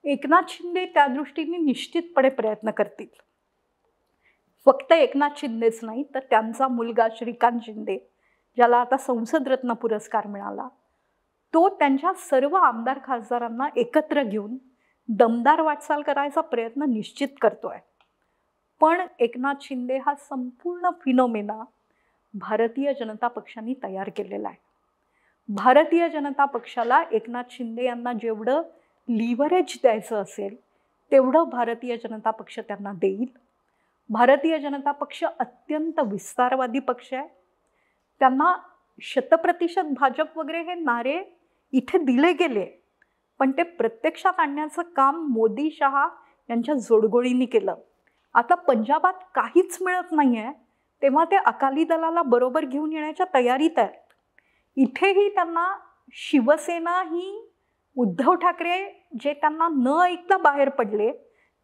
एकनाथ शिंदे त्या दृष्टीने निश्चितपणे प्रयत्न करतील. फक्त एकनाथ शिंदेच नाही तर त्यांचा मुलगा श्रीकांत शिंदे, ज्याला आता संसद रत्न पुरस्कार मिळाला, तो त्यांच्या सर्व आमदार खासदारांना एकत्र घेऊन दमदार वाटचाल करायचा प्रयत्न निश्चित करतोय. पण एकनाथ शिंदे हा संपूर्ण फिनोमेना भारतीय जनता पक्षाने तयार केलेला आहे. भारतीय जनता पक्षाला एकनाथ शिंदे यांना जेवढं लिव्हरेज द्यायचं असेल तेवढं भारतीय जनता पक्ष त्यांना देईल. भारतीय जनता पक्ष अत्यंत विस्तारवादी पक्ष आहे. त्यांना 100% भाजप वगैरे हे नारे इथे दिले गेले, पण ते प्रत्यक्षात आणण्याचं काम मोदी शहा यांच्या जोडगोळींनी केलं. आता पंजाबात काहीच मिळत नाही आहे, तेव्हा ते अकाली दलाला बरोबर घेऊन येण्याच्या तयारीत आहेत. इथेही त्यांना शिवसेना ही उद्धव ठाकरे जे त्यांना न ऐकता बाहेर पडले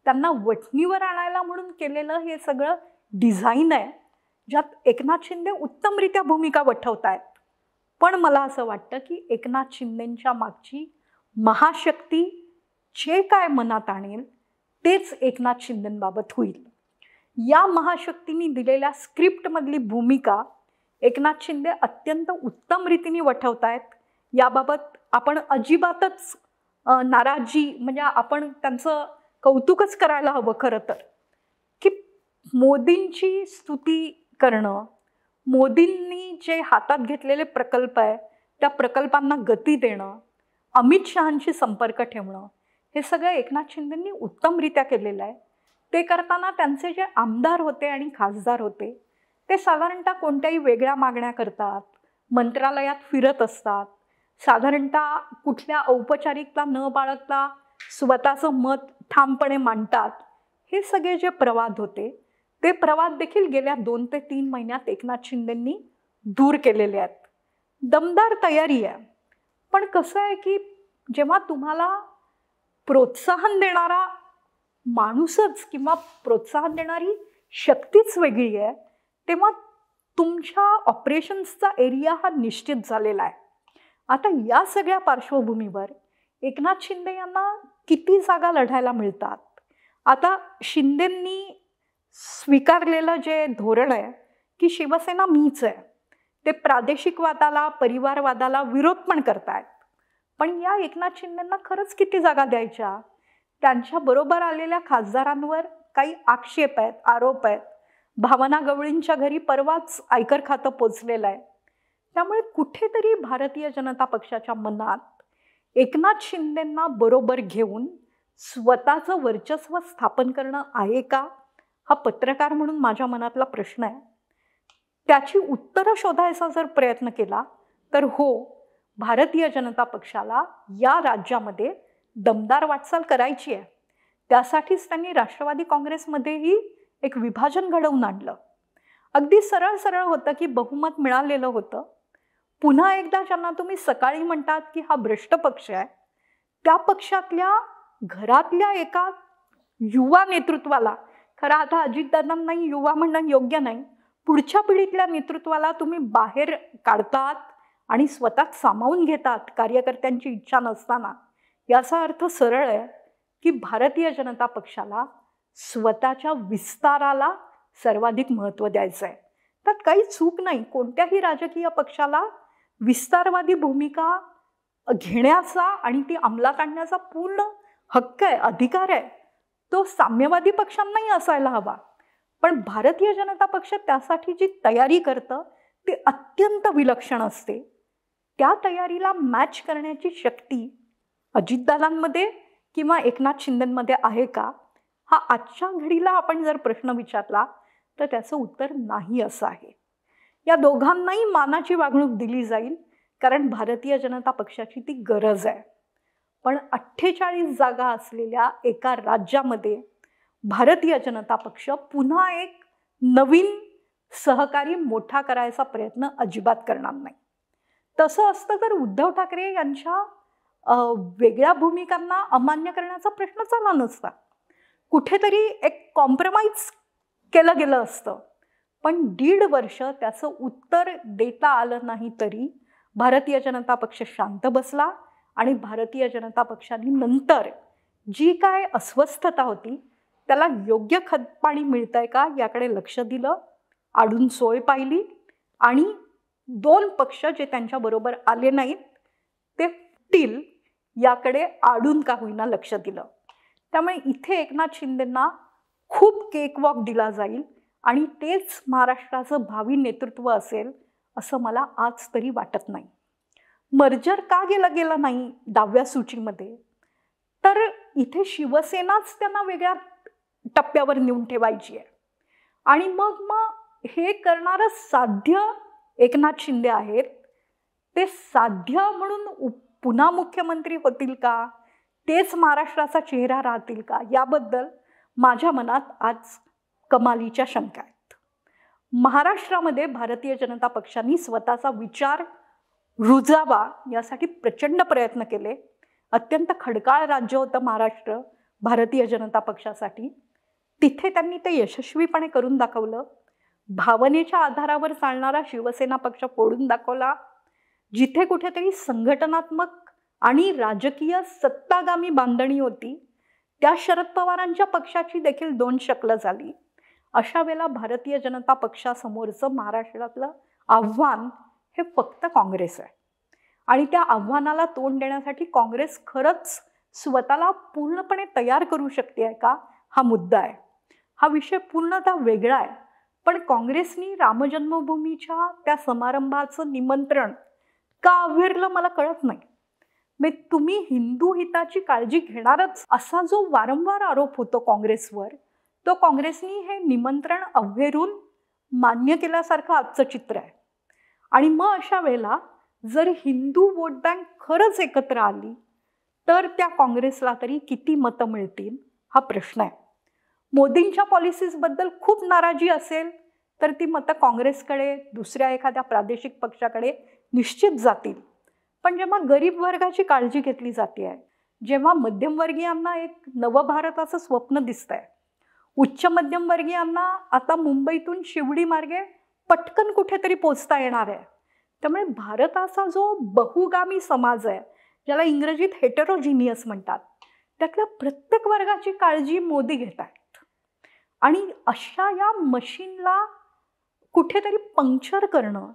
त्यांना वठणीवर आणायला म्हणून केलेलं हे सगळं डिझाईन आहे, ज्यात एकनाथ शिंदे उत्तमरित्या भूमिका वठवत आहेत. पण मला असं वाटतं की एकनाथ शिंदेंच्या मागची महाशक्ती जे काय मनात आणेल तेच एकनाथ शिंदेंबाबत होईल. या महाशक्तीने दिलेल्या स्क्रिप्टमधली भूमिका एकनाथ शिंदे अत्यंत उत्तम रीतीने वठवत आहेत. याबाबत आपण अजिबातच नाराजी म्हणजे आपण त्यांचं कौतुकच करायला हवं खरं तर, की मोदींची स्तुती करणं, मोदींनी जे हातात घेतलेले प्रकल्प आहे त्या प्रकल्पांना गती देणं, अमित शहांशी संपर्क ठेवणं, हे सगळं एकनाथ शिंदेंनी उत्तमरित्या केलेलं आहे. ते करताना त्यांचे जे आमदार होते आणि खासदार होते ते साधारणतः कोणत्याही वेगळ्या मागण्या करतात, मंत्रालयात फिरत असतात, साधारणतः कुठल्या औपचारिकता न बाळगता स्वतःचं मत ठामपणे मांडतात. हे सगळे जे प्रवाद होते ते प्रवाद देखील गेल्या 2 ते 3 महिन्यात एकनाथ शिंदेंनी दूर केलेले आहेत. दमदार तयारी आहे. पण कसं आहे की जेव्हा तुम्हाला प्रोत्साहन देणारा माणूसच किंवा प्रोत्साहन देणारी शक्तीच वेगळी आहे, तेव्हा तुमच्या ऑपरेशन्सचा एरिया हा निश्चित झालेला आहे. आता या सगळ्या पार्श्वभूमीवर एकनाथ शिंदे यांना किती जागा लढायला मिळतात. आता शिंदेंनी स्वीकारलेलं जे धोरण आहे की शिवसेना मीच आहे, ते प्रादेशिकवादाला परिवारवादाला विरोध पण करतायत. पण या एकनाथ शिंदेंना खरंच किती जागा द्यायच्या? त्यांच्या बरोबर आलेल्या खासदारांवर काही आक्षेप आहेत, आरोप आहेत. भावना गवळींच्या घरी परवाच आयकर खातं पोचलेलं आहे. त्यामुळे कुठेतरी भारतीय जनता पक्षाच्या मनात एकनाथ शिंदेंना बरोबर घेऊन स्वतःचं वर्चस्व स्थापन करणं आहे का, हा पत्रकार म्हणून माझ्या मनातला प्रश्न आहे. त्याची उत्तरं शोधायचा जर प्रयत्न केला तर हो, भारतीय जनता पक्षाला या राज्यामध्ये दमदार वाटचाल करायची आहे. त्यासाठीच त्यांनी राष्ट्रवादी काँग्रेसमध्येही एक विभाजन घडवून आणलं. अगदी सरळ सरळ होतं की बहुमत मिळालेलं होतं. पुन्हा एकदा ज्यांना तुम्ही सकाळी म्हणतात की हा भ्रष्ट पक्ष आहे, त्या पक्षातल्या घरातल्या एका युवा नेतृत्वाला, खरं आता अजितदादांनाही युवा म्हणणं योग्य नाही, पुढच्या पिढीतल्या नेतृत्वाला तुम्ही बाहेर काढतात आणि स्वतःत सामावून घेतात कार्यकर्त्यांची इच्छा नसताना. याचा अर्थ सरळ आहे की भारतीय जनता पक्षाला स्वतःच्या विस्ताराला सर्वाधिक महत्त्व द्यायचं आहे. त्यात काही चूक नाही. कोणत्याही राजकीय पक्षाला विस्तारवादी भूमिका घेण्याचा आणि ती अंमलात आणण्याचा पूर्ण हक्क आहे, अधिकार आहे. तो साम्यवादी पक्षांनाही असायला हवा. पण भारतीय जनता पक्ष त्यासाठी जी तयारी करतं ती अत्यंत विलक्षण असते. त्या तयारीला मॅच करण्याची शक्ती अजितदादांमध्ये किंवा एकनाथ शिंदेंमध्ये आहे का, हा आजच्या घडीला आपण जर प्रश्न विचारला तर त्याचं उत्तर नाही असं आहे. या दोघांनाही मानाची वागणूक दिली जाईल, कारण भारतीय जनता पक्षाची ती गरज आहे. पण 48 जागा असलेल्या एका राज्यामध्ये भारतीय जनता पक्ष पुन्हा एक नवीन सहकारी मोठा करायचा प्रयत्न अजिबात करणार नाही. तसं असतं तर उद्धव ठाकरे यांच्या वेगळ्या भूमिकांना अमान्य करण्याचा प्रश्नच आला नसता. कुठेतरी एक कॉम्प्रोमाइज केलं गेलं असतं. पण 1.5 वर्ष त्याचं उत्तर देता आलं नाही तरी भारतीय जनता पक्ष शांत बसला आणि भारतीय जनता पक्षाने नंतर जी काय अस्वस्थता होती त्याला योग्य खतपाणी मिळतंय का याकडे लक्ष दिलं, आडून सोय पाहिली आणि 2 पक्ष जे त्यांच्याबरोबर आले नाहीत ते फुटतील याकडे आडून का होईना लक्ष दिलं. त्यामुळे इथे एकनाथ शिंदेंना खूप केकवॉक दिला जाईल आणि तेच महाराष्ट्राचं भावी नेतृत्व असेल असं मला आज तरी वाटत नाही. मर्जर का गेलं नाही 10व्या सूचीमध्ये, तर इथे शिवसेनाच त्यांना वेगळ्या टप्प्यावर नेऊन ठेवायची आहे आणि मग हे करणारं साध्य एकनाथ शिंदे आहेत. ते साध्य म्हणून पुन्हा मुख्यमंत्री होतील का, तेच महाराष्ट्राचा चेहरा राहतील का, याबद्दल माझ्या मनात आज कमालीच्या शंका आहेत. महाराष्ट्रामध्ये भारतीय जनता पक्षाने स्वतःचा विचार रुजावा यासाठी प्रचंड प्रयत्न केले. अत्यंत खडकाळ राज्य होतं महाराष्ट्र भारतीय जनता पक्षासाठी. तिथे त्यांनी ते यशस्वीपणे करून दाखवलं. भावनेच्या आधारावर चालणारा शिवसेना पक्ष फोडून दाखवला. जिथे कुठेतरी संघटनात्मक आणि राजकीय सत्तागामी बांधणी होती त्या शरद पवारांच्या पक्षाची देखील 2 शकलं झाली. अशा वेळेला भारतीय जनता पक्षासमोरचं महाराष्ट्रातलं आव्हान हे फक्त काँग्रेस आहे आणि त्या आव्हानाला तोंड देण्यासाठी काँग्रेस खरंच स्वतःला पूर्णपणे तयार करू शकते आहे का, हा मुद्दा आहे. हा विषय पूर्णतः वेगळा आहे. पण काँग्रेसनी रामजन्मभूमीच्या त्या समारंभाचं निमंत्रण का अव्हेरलं मला कळत नाही. म्हणजे तुम्ही हिंदू हिताची काळजी घेणारच असा जो वारंवार आरोप होतो काँग्रेसवर, तो काँग्रेसनी हे निमंत्रण अव्हेरून मान्य केल्यासारखं आजचं चित्र आहे. आणि मग अशा वेळेला जर हिंदू वोट बँक खरंच एकत्र आली तर त्या काँग्रेसला तरी किती मतं मिळतील हा प्रश्न आहे. मोदींच्या पॉलिसीजबद्दल खूप नाराजी असेल तर ती मतं काँग्रेसकडे, दुसऱ्या एखाद्या प्रादेशिक पक्षाकडे निश्चित जातील. पण जेव्हा गरीब वर्गाची काळजी घेतली जाते आहे, जेव्हा मध्यमवर्गीयांना एक नवभारताचं स्वप्न दिसतंय, उच्च मध्यमवर्गीयांना आता मुंबईतून शिवडी मार्गे पटकन कुठेतरी पोचता येणार आहे, त्यामुळे भारताचा जो बहुगामी समाज आहे ज्याला इंग्रजीत हेटेरोजिनियस म्हणतात, त्यातल्या प्रत्येक वर्गाची काळजी मोदी घेत आहेत. आणि अशा या मशीनला कुठेतरी पंक्चर करणं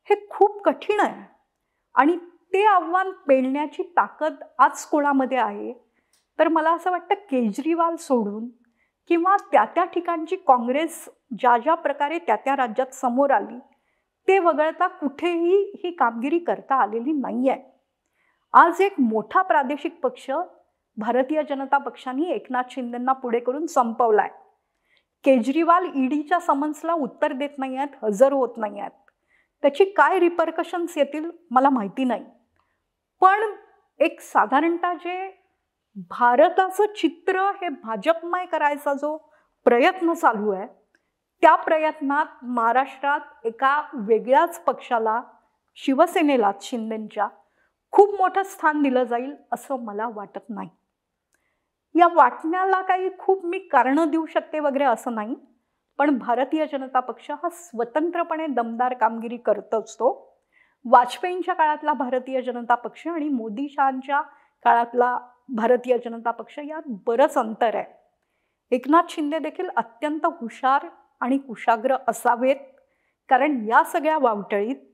हे खूप कठीण आहे. आणि ते आव्हान पेलण्याची ताकद आज कोणामध्ये आहे, तर मला असं वाटतं केजरीवाल सोडून किंवा त्या ठिकाणची काँग्रेस ज्या ज्या प्रकारे त्या राज्यात समोर आली ते वगळता कुठेही ही कामगिरी करता आलेली नाही आहे. आज एक मोठा प्रादेशिक पक्ष भारतीय जनता पक्षाने एकनाथ शिंदेंना पुढे करून संपवलाय. केजरीवाल ईडीच्या समन्सला उत्तर देत नाही आहेत, हजर होत नाही आहेत. त्याची काय रिपरकशन्स येतील मला माहिती नाही. पण एक साधारणतः जे भारताचं चित्र हे भाजपमय करायचा जो प्रयत्न चालू आहे, त्या प्रयत्नात महाराष्ट्रात एका वेगळ्याच पक्षाला, शिवसेनेला शिंदेंच्या खूप मोठं स्थान दिलं जाईल असं मला वाटत नाही. या वाटण्याला काही खूप मी कारणं देऊ शकते वगैरे असं नाही, पण भारतीय जनता पक्ष हा स्वतंत्रपणे दमदार कामगिरी करत असतो. वाजपेयींच्या काळातला भारतीय जनता पक्ष आणि मोदी शहांच्या काळातला भारतीय जनता पक्ष यात बरंच अंतर आहे. एकनाथ शिंदे देखील अत्यंत हुशार आणि कुशाग्र असावेत, कारण या सगळ्या वावटळीत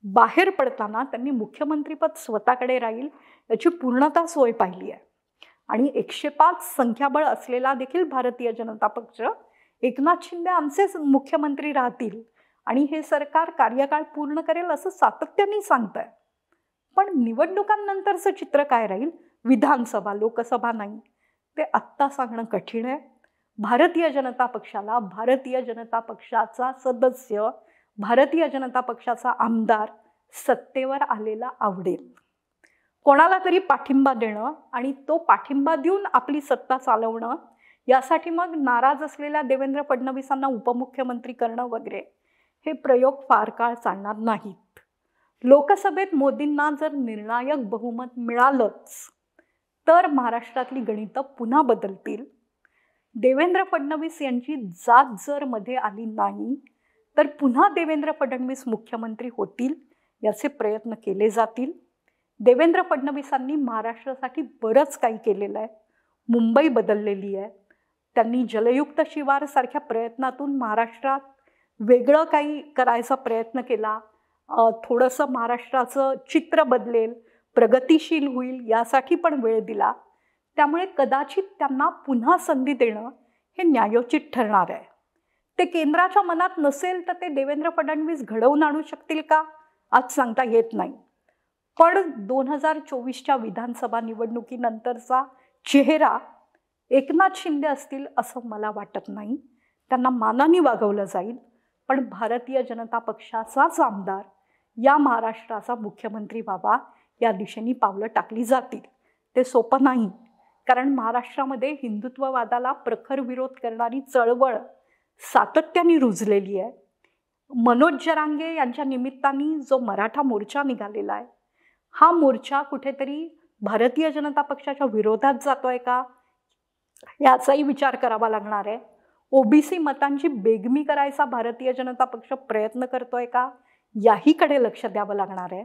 बाहेर पडताना त्यांनी मुख्यमंत्रीपद स्वतःकडे राहील याची पूर्णतः सोय पाहिली आहे. आणि 105 संख्याबळ असलेला देखील भारतीय जनता पक्ष एकनाथ शिंदे आमचेच मुख्यमंत्री राहतील आणि हे सरकार कार्यकाळ पूर्ण करेल असं सातत्याने सांगत आहे. पण निवडणुकांनंतरचं चित्र काय राहील, विधानसभा लोकसभा नाही, ते आत्ता सांगणं कठीण आहे. भारतीय जनता पक्षाला, भारतीय जनता पक्षाचा सदस्य, भारतीय जनता पक्षाचा आमदार सत्तेवर आलेला आवडेल. कोणाला तरी पाठिंबा देणं आणि तो पाठिंबा देऊन आपली सत्ता चालवणं, यासाठी मग नाराज असलेल्या देवेंद्र फडणवीसांना उपमुख्यमंत्री करणं वगैरे हे प्रयोग फार काळ चालणार नाहीत. लोकसभेत मोदींना जर निर्णायक बहुमत मिळालंच तर महाराष्ट्रातली गणितं पुन्हा बदलतील. देवेंद्र फडणवीस यांची जात जर मध्ये आली नाही तर पुन्हा देवेंद्र फडणवीस मुख्यमंत्री होतील याचे प्रयत्न केले जातील. देवेंद्र फडणवीसांनी महाराष्ट्रासाठी बरंच काही केलेलं आहे. मुंबई बदललेली आहे. त्यांनी जलयुक्त शिवार सारख्या प्रयत्नातून महाराष्ट्रात वेगळं काही करायचा प्रयत्न केला. थोडंसं महाराष्ट्राचं चित्र बदलेल, प्रगतिशील होईल यासाठी पण वेळ दिला. त्यामुळे कदाचित त्यांना पुन्हा संधी देणं हे न्यायोचित ठरणार आहे. ते केंद्राच्या मनात नसेल तर ते देवेंद्र फडणवीस घडवून आणू शकतील का आज सांगता येत नाही. पण 2024च्या विधानसभा निवडणुकीनंतरचा चेहरा एकनाथ शिंदे असतील असं मला वाटत नाही. त्यांना मानाने वागवलं जाईल, पण भारतीय जनता पक्षाचाच आमदार या महाराष्ट्राचा मुख्यमंत्री व्हावा या दिशेने पावलं टाकली जातील. ते सोपं नाही, कारण महाराष्ट्रामध्ये हिंदुत्ववादाला प्रखर विरोध करणारी चळवळ सातत्याने रुजलेली आहे. मनोज जरांगे यांच्या निमित्ताने जो मराठा मोर्चा निघालेला आहे, हा मोर्चा कुठेतरी भारतीय जनता पक्षाच्या विरोधात जातोय का याचाही विचार करावा लागणार आहे. ओबीसी मतांची बेगमी करायचा भारतीय जनता पक्ष प्रयत्न करतोय का याहीकडे लक्ष द्यावं लागणार आहे.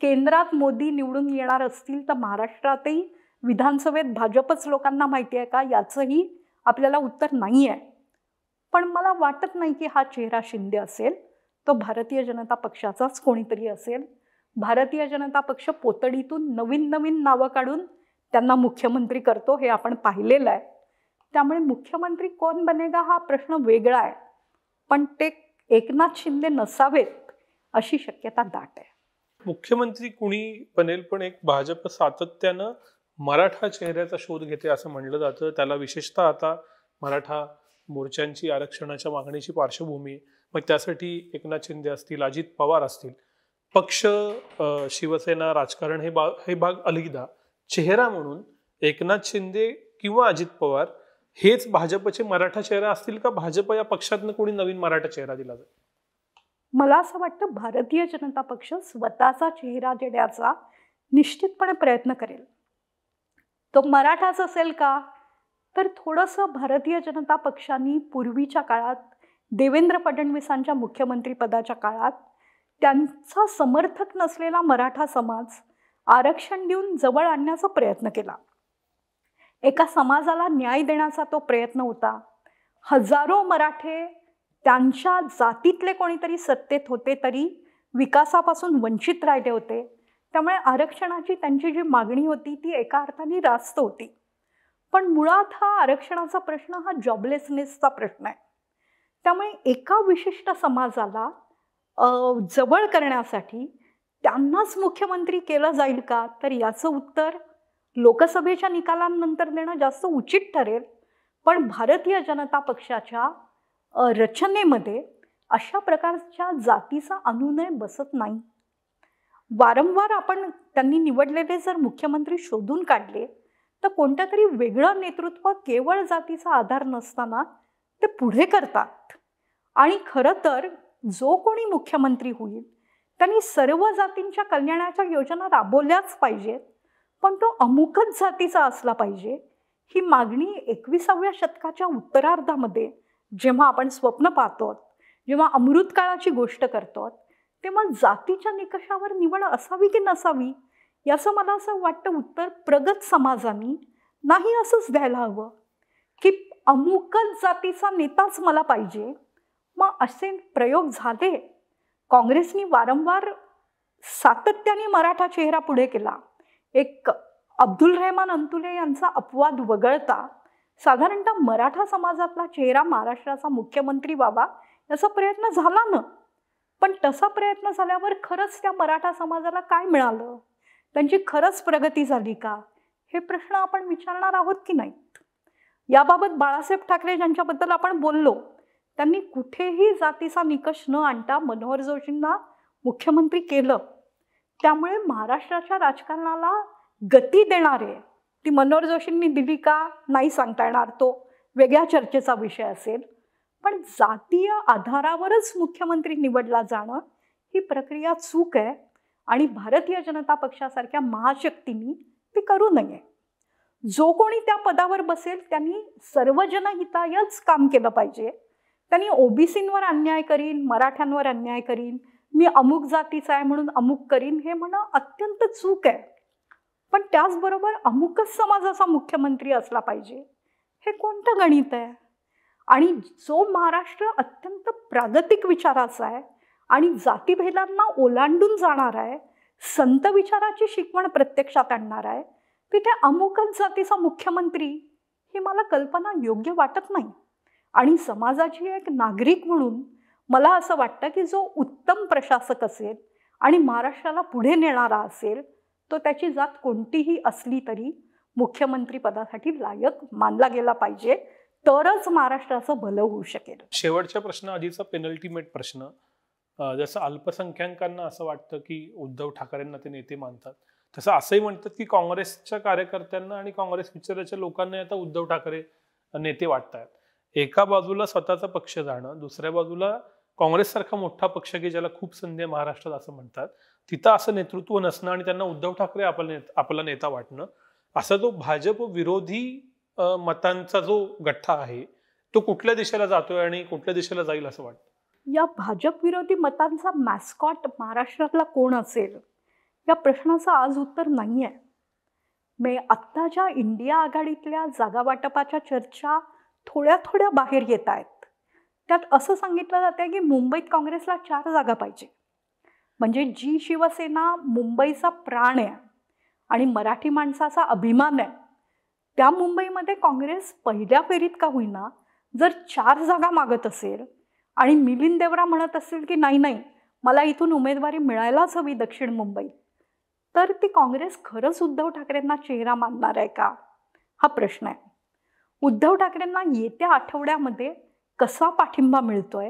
केंद्रात मोदी निवडून येणार असतील तर महाराष्ट्रातही विधानसभेत भाजपच लोकांना माहिती आहे का याचंही आपल्याला उत्तर नाही आहे. पण मला वाटत नाही की हा चेहरा शिंदे असेल, तो भारतीय जनता पक्षाचाच कोणीतरी असेल. भारतीय जनता पक्ष पोतडीतून नवीन नवीन नावं काढून त्यांना मुख्यमंत्री करतो हे आपण पाहिलेलं आहे. त्यामुळे मुख्यमंत्री कोण बनेगा हा प्रश्न वेगळा आहे, पण ते एकनाथ शिंदे नसावेत अशी शक्यता दाट आहे. मुख्यमंत्री कुणी बनेल, पण एक भाजप सातत्यानं मराठा चेहऱ्याचा शोध घेते असं म्हणलं जातं. त्याला विशेषतः आता मराठा मोर्चांची, आरक्षणाच्या मागणीची पार्श्वभूमी, मग त्यासाठी एकनाथ शिंदे असतील, अजित पवार असतील, पक्ष, शिवसेना, राजकारण हे भाग अलगदा, चेहरा म्हणून एकनाथ शिंदे किंवा अजित पवार हेच भाजपचे मराठा चेहरा असतील का भाजप या पक्षातनं कोणी नवीन मराठा चेहरा दिला जाईल? मला असं वाटतं भारतीय जनता पक्ष स्वतःचा चेहरा देण्याचा निश्चितपणे प्रयत्न करेल. तो मराठाच असेल का, तर थोडंसं भारतीय जनता पक्षाने पूर्वीच्या काळात देवेंद्र फडणवीसांच्या मुख्यमंत्री पदाच्या काळात त्यांचा समर्थक नसलेला मराठा समाज आरक्षण देऊन जवळ आणण्याचा प्रयत्न केला. एका समाजाला न्याय देण्याचा तो प्रयत्न होता. हजारो मराठे त्यांच्या जातीतले कोणीतरी सत्तेत होते तरी विकासापासून वंचित राहिले होते. त्यामुळे आरक्षणाची त्यांची जी मागणी होती ती एका अर्थाने रास्त होती. पण मुळात हा आरक्षणाचा प्रश्न हा जॉबलेसनेसचा प्रश्न आहे. त्यामुळे एका विशिष्ट समाजाला जवळ करण्यासाठी त्यांनाच मुख्यमंत्री केलं जाईल का, तर याचं उत्तर लोकसभेच्या निकालांनंतर देणं जास्त उचित ठरेल. पण भारतीय जनता पक्षाच्या रचनेमध्ये अशा प्रकारच्या जातीचा अनुनय बसत नाही. वारंवार आपण त्यांनी निवडलेले जर मुख्यमंत्री शोधून काढले तर कोणत्या तरी वेगळं नेतृत्व केवळ जातीचा आधार नसताना ते पुढे करतात. आणि खरं तर जो कोणी मुख्यमंत्री होईल त्यांनी सर्व जातींच्या कल्याणाच्या योजना राबवल्याच पाहिजेत, पण तो अमुकच जातीचा असला पाहिजे ही मागणी 21व्या शतकाच्या उत्तरार्धामध्ये जेव्हा आपण स्वप्न पाहतो, जेव्हा अमृतकाळाची गोष्ट करतो, तेव्हा जातीच्या निकषावर निवड असावी की नसावी याचं मला असं वाटतं उत्तर प्रगत समाजांनी नाही असंच द्यायला हवं की अमुकच जातीचा नेताच मला पाहिजे. मग असे प्रयोग झाले. काँग्रेसनी वारंवार सातत्याने मराठा चेहरा पुढे केला. एक अब्दुल रहमान अंतुले यांचा अपवाद वगळता साधारणतः मराठा समाजातला चेहरा महाराष्ट्राचा मुख्यमंत्री व्हावा याचा प्रयत्न झाला ना. पण तसा प्रयत्न झाल्यावर खरंच त्या मराठा समाजाला काय मिळालं, त्यांची खरंच प्रगती झाली का, हे प्रश्न आपण विचारणार आहोत की नाहीत. याबाबत बाळासाहेब ठाकरे ज्यांच्याबद्दल आपण बोललो त्यांनी कुठेही जातीचा निकष न आणता मनोहर जोशींना मुख्यमंत्री केलं. त्यामुळे महाराष्ट्राच्या राजकारणाला गती देणारे ती मनोहर जोशींनी दिली का नाही सांगता येणार, तो वेगळ्या चर्चेचा विषय असेल. पण जातीय आधारावरच मुख्यमंत्री निवडला जाणं ही प्रक्रिया चूक आहे आणि भारतीय जनता पक्षासारख्या महाशक्तींनी ती करू नये. जो कोणी त्या पदावर बसेल त्यांनी सर्व जनहितायच काम केलं पाहिजे. त्यांनी ओबीसींवर अन्याय करीन, मराठ्यांवर अन्याय करीन, मी अमुक जातीचा आहे म्हणून अमुक करीन हे म्हणणं अत्यंत चूक आहे. पण त्याचबरोबर अमुकच समाजाचा मुख्यमंत्री असला पाहिजे हे कोणतं गणित आहे. आणि जो महाराष्ट्र अत्यंत प्रागतिक विचाराचा आहे आणि जातीभेदांना ओलांडून जाणार आहे, संत विचाराची शिकवण प्रत्यक्षात आणणार आहे, तिथे अमुकच जातीचा मुख्यमंत्री ही मला कल्पना योग्य वाटत नाही. आणि समाजाची एक नागरिक म्हणून मला असं वाटतं की जो उत्तम प्रशासक असेल आणि महाराष्ट्राला पुढे नेणारा असेल तो त्याची जात कोणतीही असली तरी मुख्यमंत्री पदासाठी लायक मानला गेला पाहिजे, तरच महाराष्ट्राचं भलं होऊ शकेल. शेवटच्या प्रश्न आधीचा पेनल्टीमेट प्रश्न. जसं अल्पसंख्याकांना असं वाटतं की उद्धव ठाकरेंना ते नेते मानतात, तसं असंही म्हणतात की काँग्रेसच्या कार्यकर्त्यांना आणि काँग्रेस विचाराच्या लोकांना आता उद्धव ठाकरे नेते वाटतात. एका बाजूला स्वतःचा पक्ष जाणं, दुसऱ्या बाजूला काँग्रेससारखा मोठा पक्ष की ज्याला खूप संधी महाराष्ट्रात असं म्हणतात, तिथं असं नेतृत्व नसणं आणि त्यांना उद्धव ठाकरे आपला नेता वाटणं, असा जो भाजप विरोधी मतांचा जो गठ्ठा आहे तो कुठल्या दिशेला जातोय आणि कुठल्या दिशेला जाईल असं वाटतं? या भाजप विरोधी मतांचा मॅस्कॉट महाराष्ट्रातला कोण असेल या प्रश्नाचं आज उत्तर नाही आहे. आत्ताच्या इंडिया आघाडीतल्या जागा वाटपाच्या चर्चा थोड्या थोड्या बाहेर येत आहेत. त्यात असं सांगितलं जातं की मुंबईत काँग्रेसला 4 जागा पाहिजे. म्हणजे जी शिवसेना मुंबईचा प्राण आहे आणि मराठी माणसाचा अभिमान आहे, त्या मुंबईमध्ये काँग्रेस पहिल्या फेरीत का होईना जर 4 जागा मागत असेल आणि मिलिंद देवरा म्हणत असेल की नाही नाही मला इथून उमेदवारी मिळायलाच हवी दक्षिण मुंबईत, तर ती काँग्रेस खरंच उद्धव ठाकरेंना चेहरा मानणार आहे का हा प्रश्न आहे. उद्धव ठाकरेंना येत्या आठवड्यामध्ये कसा पाठिंबा मिळतोय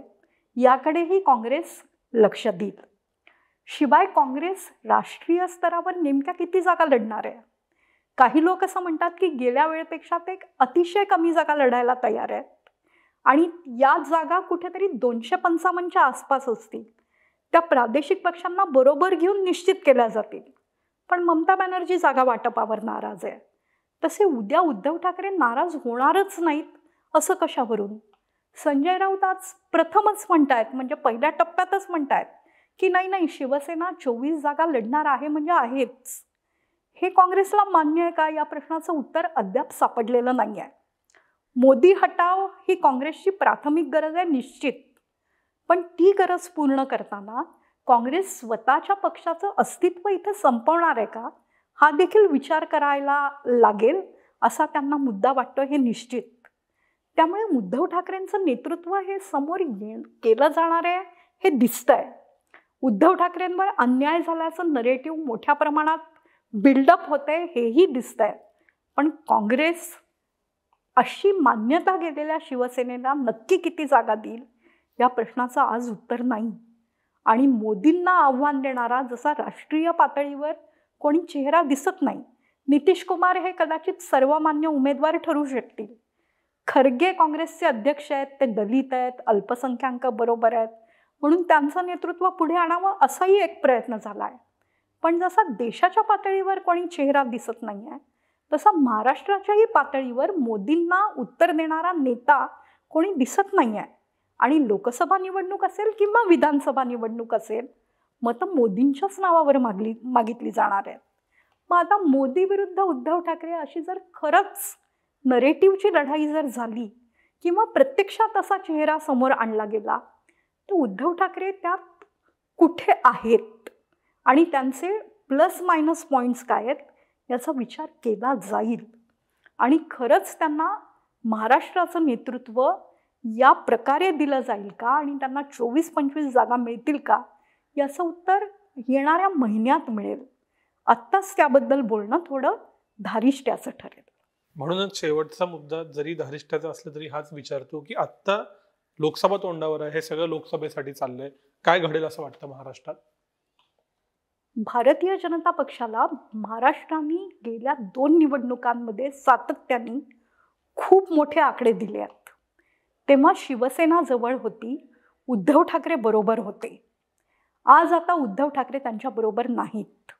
याकडेही काँग्रेस लक्ष देईल. शिवाय काँग्रेस राष्ट्रीय स्तरावर नेमक्या किती जागा लढणार आहे? काही लोक असं म्हणतात की गेल्या वेळेपेक्षा ते अतिशय कमी जागा लढायला तयार आहेत आणि या जागा कुठेतरी 255च्या आसपास असतील. त्या प्रादेशिक पक्षांना बरोबर घेऊन निश्चित केल्या जातील. पण ममता बॅनर्जी जागा वाटपावर नाराज आहे. तसे उद्या उद्धव ठाकरे नाराज होणारच नाहीत असं कशावरून? संजय राऊत आज प्रथमच म्हणतायत, म्हणजे पहिल्या टप्प्यातच म्हणतायत की नाही नाही शिवसेना 24 जागा लढणार आहे म्हणजे आहेच. हे काँग्रेसला मान्य आहे का, या प्रश्नाचं उत्तर अद्याप सापडलेलं नाही आहे. मोदी हटाव ही काँग्रेसची प्राथमिक गरज आहे निश्चित, पण ती गरज पूर्ण करताना काँग्रेस स्वतःच्या पक्षाचं अस्तित्व इथे संपवणार आहे का, हा देखील विचार करायला लागेल असा त्यांना मुद्दा वाटतो, हे निश्चित. त्यामुळे उद्धव ठाकरेंचं नेतृत्व हे समोर केलं जाणार आहे हे दिसतंय. उद्धव ठाकरेंवर अन्याय झाल्याचं नरेटिव्ह मोठ्या प्रमाणात बिल्डअप होतंय हेही दिसतंय. पण काँग्रेस अशी मान्यता गेलेल्या शिवसेनेला नक्की किती जागा देईल या प्रश्नाचं आज उत्तर नाही. आणि मोदींना आव्हान देणारा जसा राष्ट्रीय पातळीवर कोणी चेहरा दिसत नाही. नितीश कुमार हे कदाचित सर्वमान्य उमेदवार ठरू शकतील. खरगे काँग्रेसचे अध्यक्ष आहेत, ते दलित आहेत, अल्पसंख्याक बरोबर आहेत, म्हणून त्यांचं नेतृत्व पुढे आणावं असाही एक प्रयत्न झाला आहे. पण जसा देशाच्या पातळीवर कोणी चेहरा दिसत नाही आहे, तसा महाराष्ट्राच्याही पातळीवर मोदींना उत्तर देणारा नेता कोणी दिसत नाही आहे. आणि लोकसभा निवडणूक असेल किंवा विधानसभा निवडणूक असेल, मतं मोदींच्याच नावावर मागितली जाणार आहेत. मग आता मोदी विरुद्ध उद्धव ठाकरे अशी जर खरंच नरेटिव्हची लढाई जर झाली किंवा प्रत्यक्षात असा चेहरा समोर आणला गेला, तर उद्धव ठाकरे त्यात कुठे आहेत आणि त्यांचे प्लस मायनस पॉईंट्स काय आहेत याचा विचार केला जाईल. आणि खरंच त्यांना महाराष्ट्राचं नेतृत्व या प्रकारे दिलं जाईल का आणि त्यांना 24-25 जागा मिळतील का याचं उत्तर येणाऱ्या महिन्यात मिळेल. आत्ताच त्याबद्दल बोलणं थोडं धारिष्ट्याचं ठरेल. म्हणूनच शेवटचा मुद्दा जरी धारिष्ट्याचा असला तरी हाच विचारतो की आत्ता लोकसभा तोंडावर आहे, हे सगळं लोकसभेसाठी चाललंय, काय घडेल असं वाटतं महाराष्ट्रात? भारतीय जनता पक्षाला महाराष्ट्राने गेल्या 2 निवडणुकांमध्ये सातत्याने खूप मोठे आकडे दिले आहेत. तेव्हा शिवसेना जवळ होती, उद्धव ठाकरे बरोबर होते. आज आता उद्धव ठाकरे त्यांच्या बरोबर नाहीत.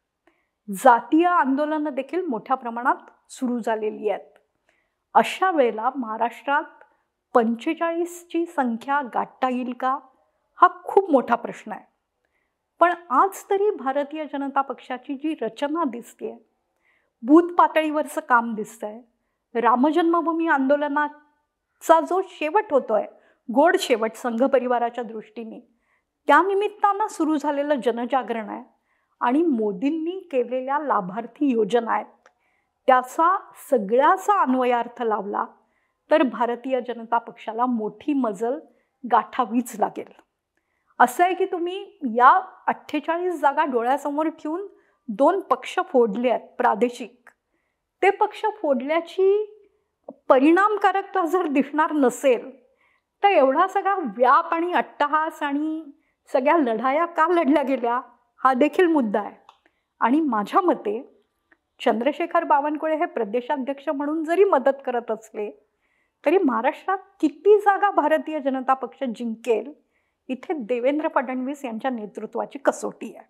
जातीय आंदोलनं देखील मोठ्या प्रमाणात सुरू झालेली आहेत. अशा वेळेला महाराष्ट्रात 45ची संख्या गाठता येईल का, हा खूप मोठा प्रश्न आहे. पण आज तरी भारतीय जनता पक्षाची जी रचना दिसते, बूथ पातळीवरचं काम दिसतंय, रामजन्मभूमी आंदोलनाचा जो शेवट होतोय, गोड शेवट संघ परिवाराच्या दृष्टीने, त्या निमित्तानं सुरू झालेलं जनजागरण आहे आणि मोदींनी केलेल्या लाभार्थी योजना आहेत, त्याचा सगळ्याचा अन्वयार्थ लावला तर भारतीय जनता पक्षाला मोठी मजल गाठावीच लागेल. असं आहे की तुम्ही या 48 जागा डोळ्यासमोर ठेवून 2 पक्ष फोडले आहेत प्रादेशिक. ते पक्ष फोडल्याची परिणामकारकता जर दिसणार नसेल तर एवढा सगळा व्याप आणि अट्टहास आणि सगळ्या लढाया का लढल्या गेल्या हा देखील मुद्दा आहे. आणि माझ्या मते चंद्रशेखर बावनकुळे हे प्रदेशाध्यक्ष म्हणून जरी मदत करत असले तरी महाराष्ट्रात किती जागा भारतीय जनता पक्ष जिंकेल इथे देवेंद्र फडणवीस यांच्या नेतृत्वाची कसोटी आहे.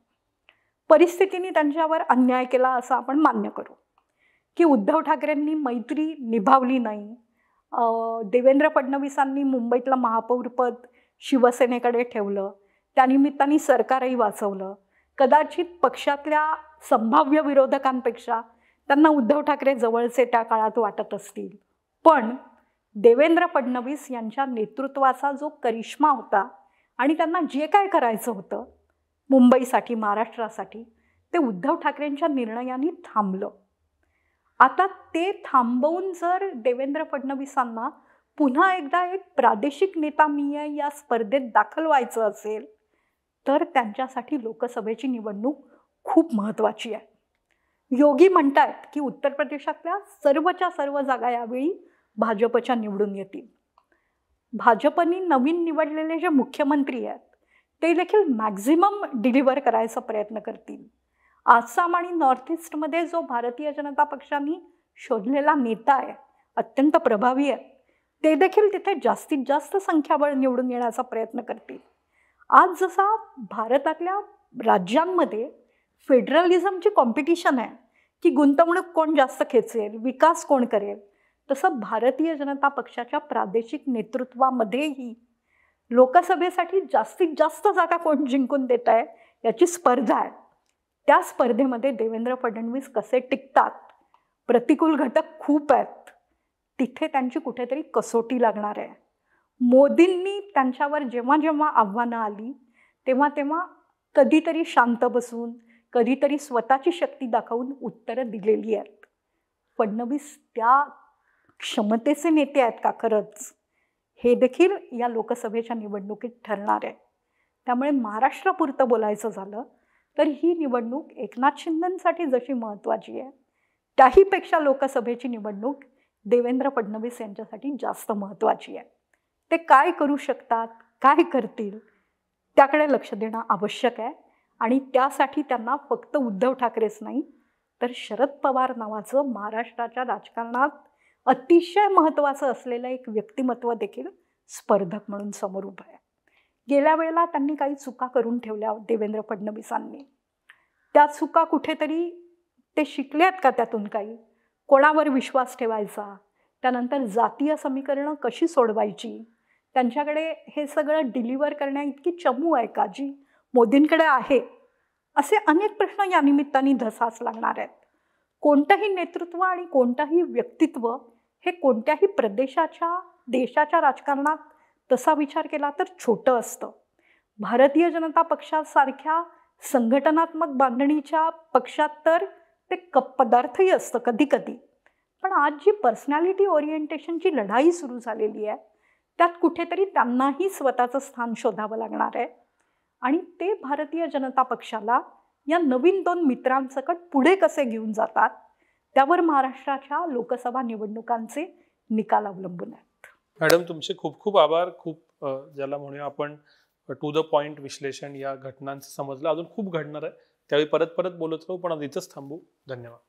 परिस्थितीने त्यांच्यावर अन्याय केला असं आपण मान्य करू की उद्धव ठाकरेंनी मैत्री निभावली नाही, देवेंद्र फडणवीसांनी मुंबईतलं महापौरपद शिवसेनेकडे ठेवलं, त्यानिमित्ताने सरकारही वाचवलं. कदाचित पक्षातल्या संभाव्य विरोधकांपेक्षा त्यांना उद्धव ठाकरे जवळचे त्या काळात वाटत असतील. पण देवेंद्र फडणवीस यांच्या नेतृत्वाचा जो करिश्मा होता आणि त्यांना जे काय करायचं होतं मुंबईसाठी, महाराष्ट्रासाठी, ते उद्धव ठाकरेंच्या निर्णयाने थांबलं. आता ते थांबवून जर देवेंद्र फडणवीसांना पुन्हा एकदा एक प्रादेशिक नेता मी आहे या स्पर्धेत दाखल व्हायचं असेल तर त्यांच्यासाठी लोकसभेची निवडणूक खूप महत्त्वाची आहे. योगी म्हणतायत की उत्तर प्रदेशातल्या सर्वच्या सर्व जागा यावेळी भाजपच्या निवडून येतील. भाजपनी नवीन निवडलेले जे मुख्यमंत्री आहेत ते देखील मॅक्झिमम डिलिव्हर करायचा प्रयत्न करतील. आसाम आणि नॉर्थ ईस्टमध्ये जो भारतीय जनता पक्षाने शोधलेला नेता आहे, अत्यंत प्रभावी आहे, ते देखील तिथे जास्तीत जास्त संख्याबळ निवडून येण्याचा प्रयत्न करतील. आज जसा भारतातल्या राज्यांमध्ये फेडरलिझमची कॉम्पिटिशन आहे की गुंतवणूक कोण जास्त खेचेल, विकास कोण करेल, तसं भारतीय जनता पक्षाच्या प्रादेशिक नेतृत्वामध्येही लोकसभेसाठी जास्तीत जास्त जागा कोण जिंकून देत आहे याची स्पर्धा आहे. त्या स्पर्धेमध्ये देवेंद्र फडणवीस कसे टिकतात, प्रतिकूल घटक खूप आहेत, तिथे त्यांची कुठेतरी कसोटी लागणार आहे. मोदींनी त्यांच्यावर जेव्हा जेव्हा आव्हानं आली तेव्हा तेव्हा कधीतरी शांत बसून, कधीतरी स्वतःची शक्ती दाखवून उत्तरं दिलेली आहेत. फडणवीस त्या क्षमतेचे नेते आहेत का खरंच, हे देखील या लोकसभेच्या निवडणुकीत ठरणार आहे. त्यामुळे महाराष्ट्रापुरतं बोलायचं झालं तर ही निवडणूक एकनाथ शिंदेंसाठी जशी महत्त्वाची आहे, त्याहीपेक्षा लोकसभेची निवडणूक देवेंद्र फडणवीस यांच्यासाठी जास्त महत्त्वाची आहे. ते काय करू शकतात, काय करतील, त्याकडे लक्ष देणं आवश्यक आहे. आणि त्यासाठी त्यांना फक्त उद्धव ठाकरेच नाही तर शरद पवार नावाचं महाराष्ट्राच्या राजकारणात अतिशय महत्त्वाचं असलेलं एक व्यक्तिमत्व देखील स्पर्धक म्हणून समोर उभं आहे. गेल्या वेळेला त्यांनी काही चुका करून ठेवल्या देवेंद्र फडणवीसांनी. त्या चुका कुठेतरी ते शिकलेत का त्यातून काही? कोणावर विश्वास ठेवायचा, त्यानंतर जातीय समीकरणं कशी सोडवायची, त्यांच्याकडे हे सगळं डिलिव्हर करण्या इतकी चमू आहे का जी मोदींकडे आहे? असे अनेक प्रश्न या निमित्ताने धसास लागणार आहेत. कोणतंही नेतृत्व आणि कोणतंही व्यक्तित्व हे कोणत्याही प्रदेशाच्या, देशाच्या राजकारणात तसा विचार केला तर छोटं असतं. भारतीय जनता पक्षासारख्या संघटनात्मक बांधणीच्या पक्षात तर ते पदार्थही असतं कधी कधी. पण आज जी पर्सनॅलिटी ओरिएंटेशनची लढाई सुरू झालेली आहे त्यात कुठेतरी त्यांनाही स्वतःचं स्थान शोधावं लागणार आहे. आणि ते भारतीय जनता पक्षाला या नवीन 2 मित्रांसकट पुढे कसे घेऊन जातात त्यावर महाराष्ट्राच्या लोकसभा निवडणुकांचे निकाल अवलंबून आहेत. मॅडम, तुमचे खूप खूप आभार. खूप ज्याला म्हणूया आपण टू द पॉइंट विश्लेषण या घटनांचं समजलं. अजून खूप घडणार आहे, त्यावेळी परत परत बोलत राहू, पण आज इथंच थांबू. धन्यवाद.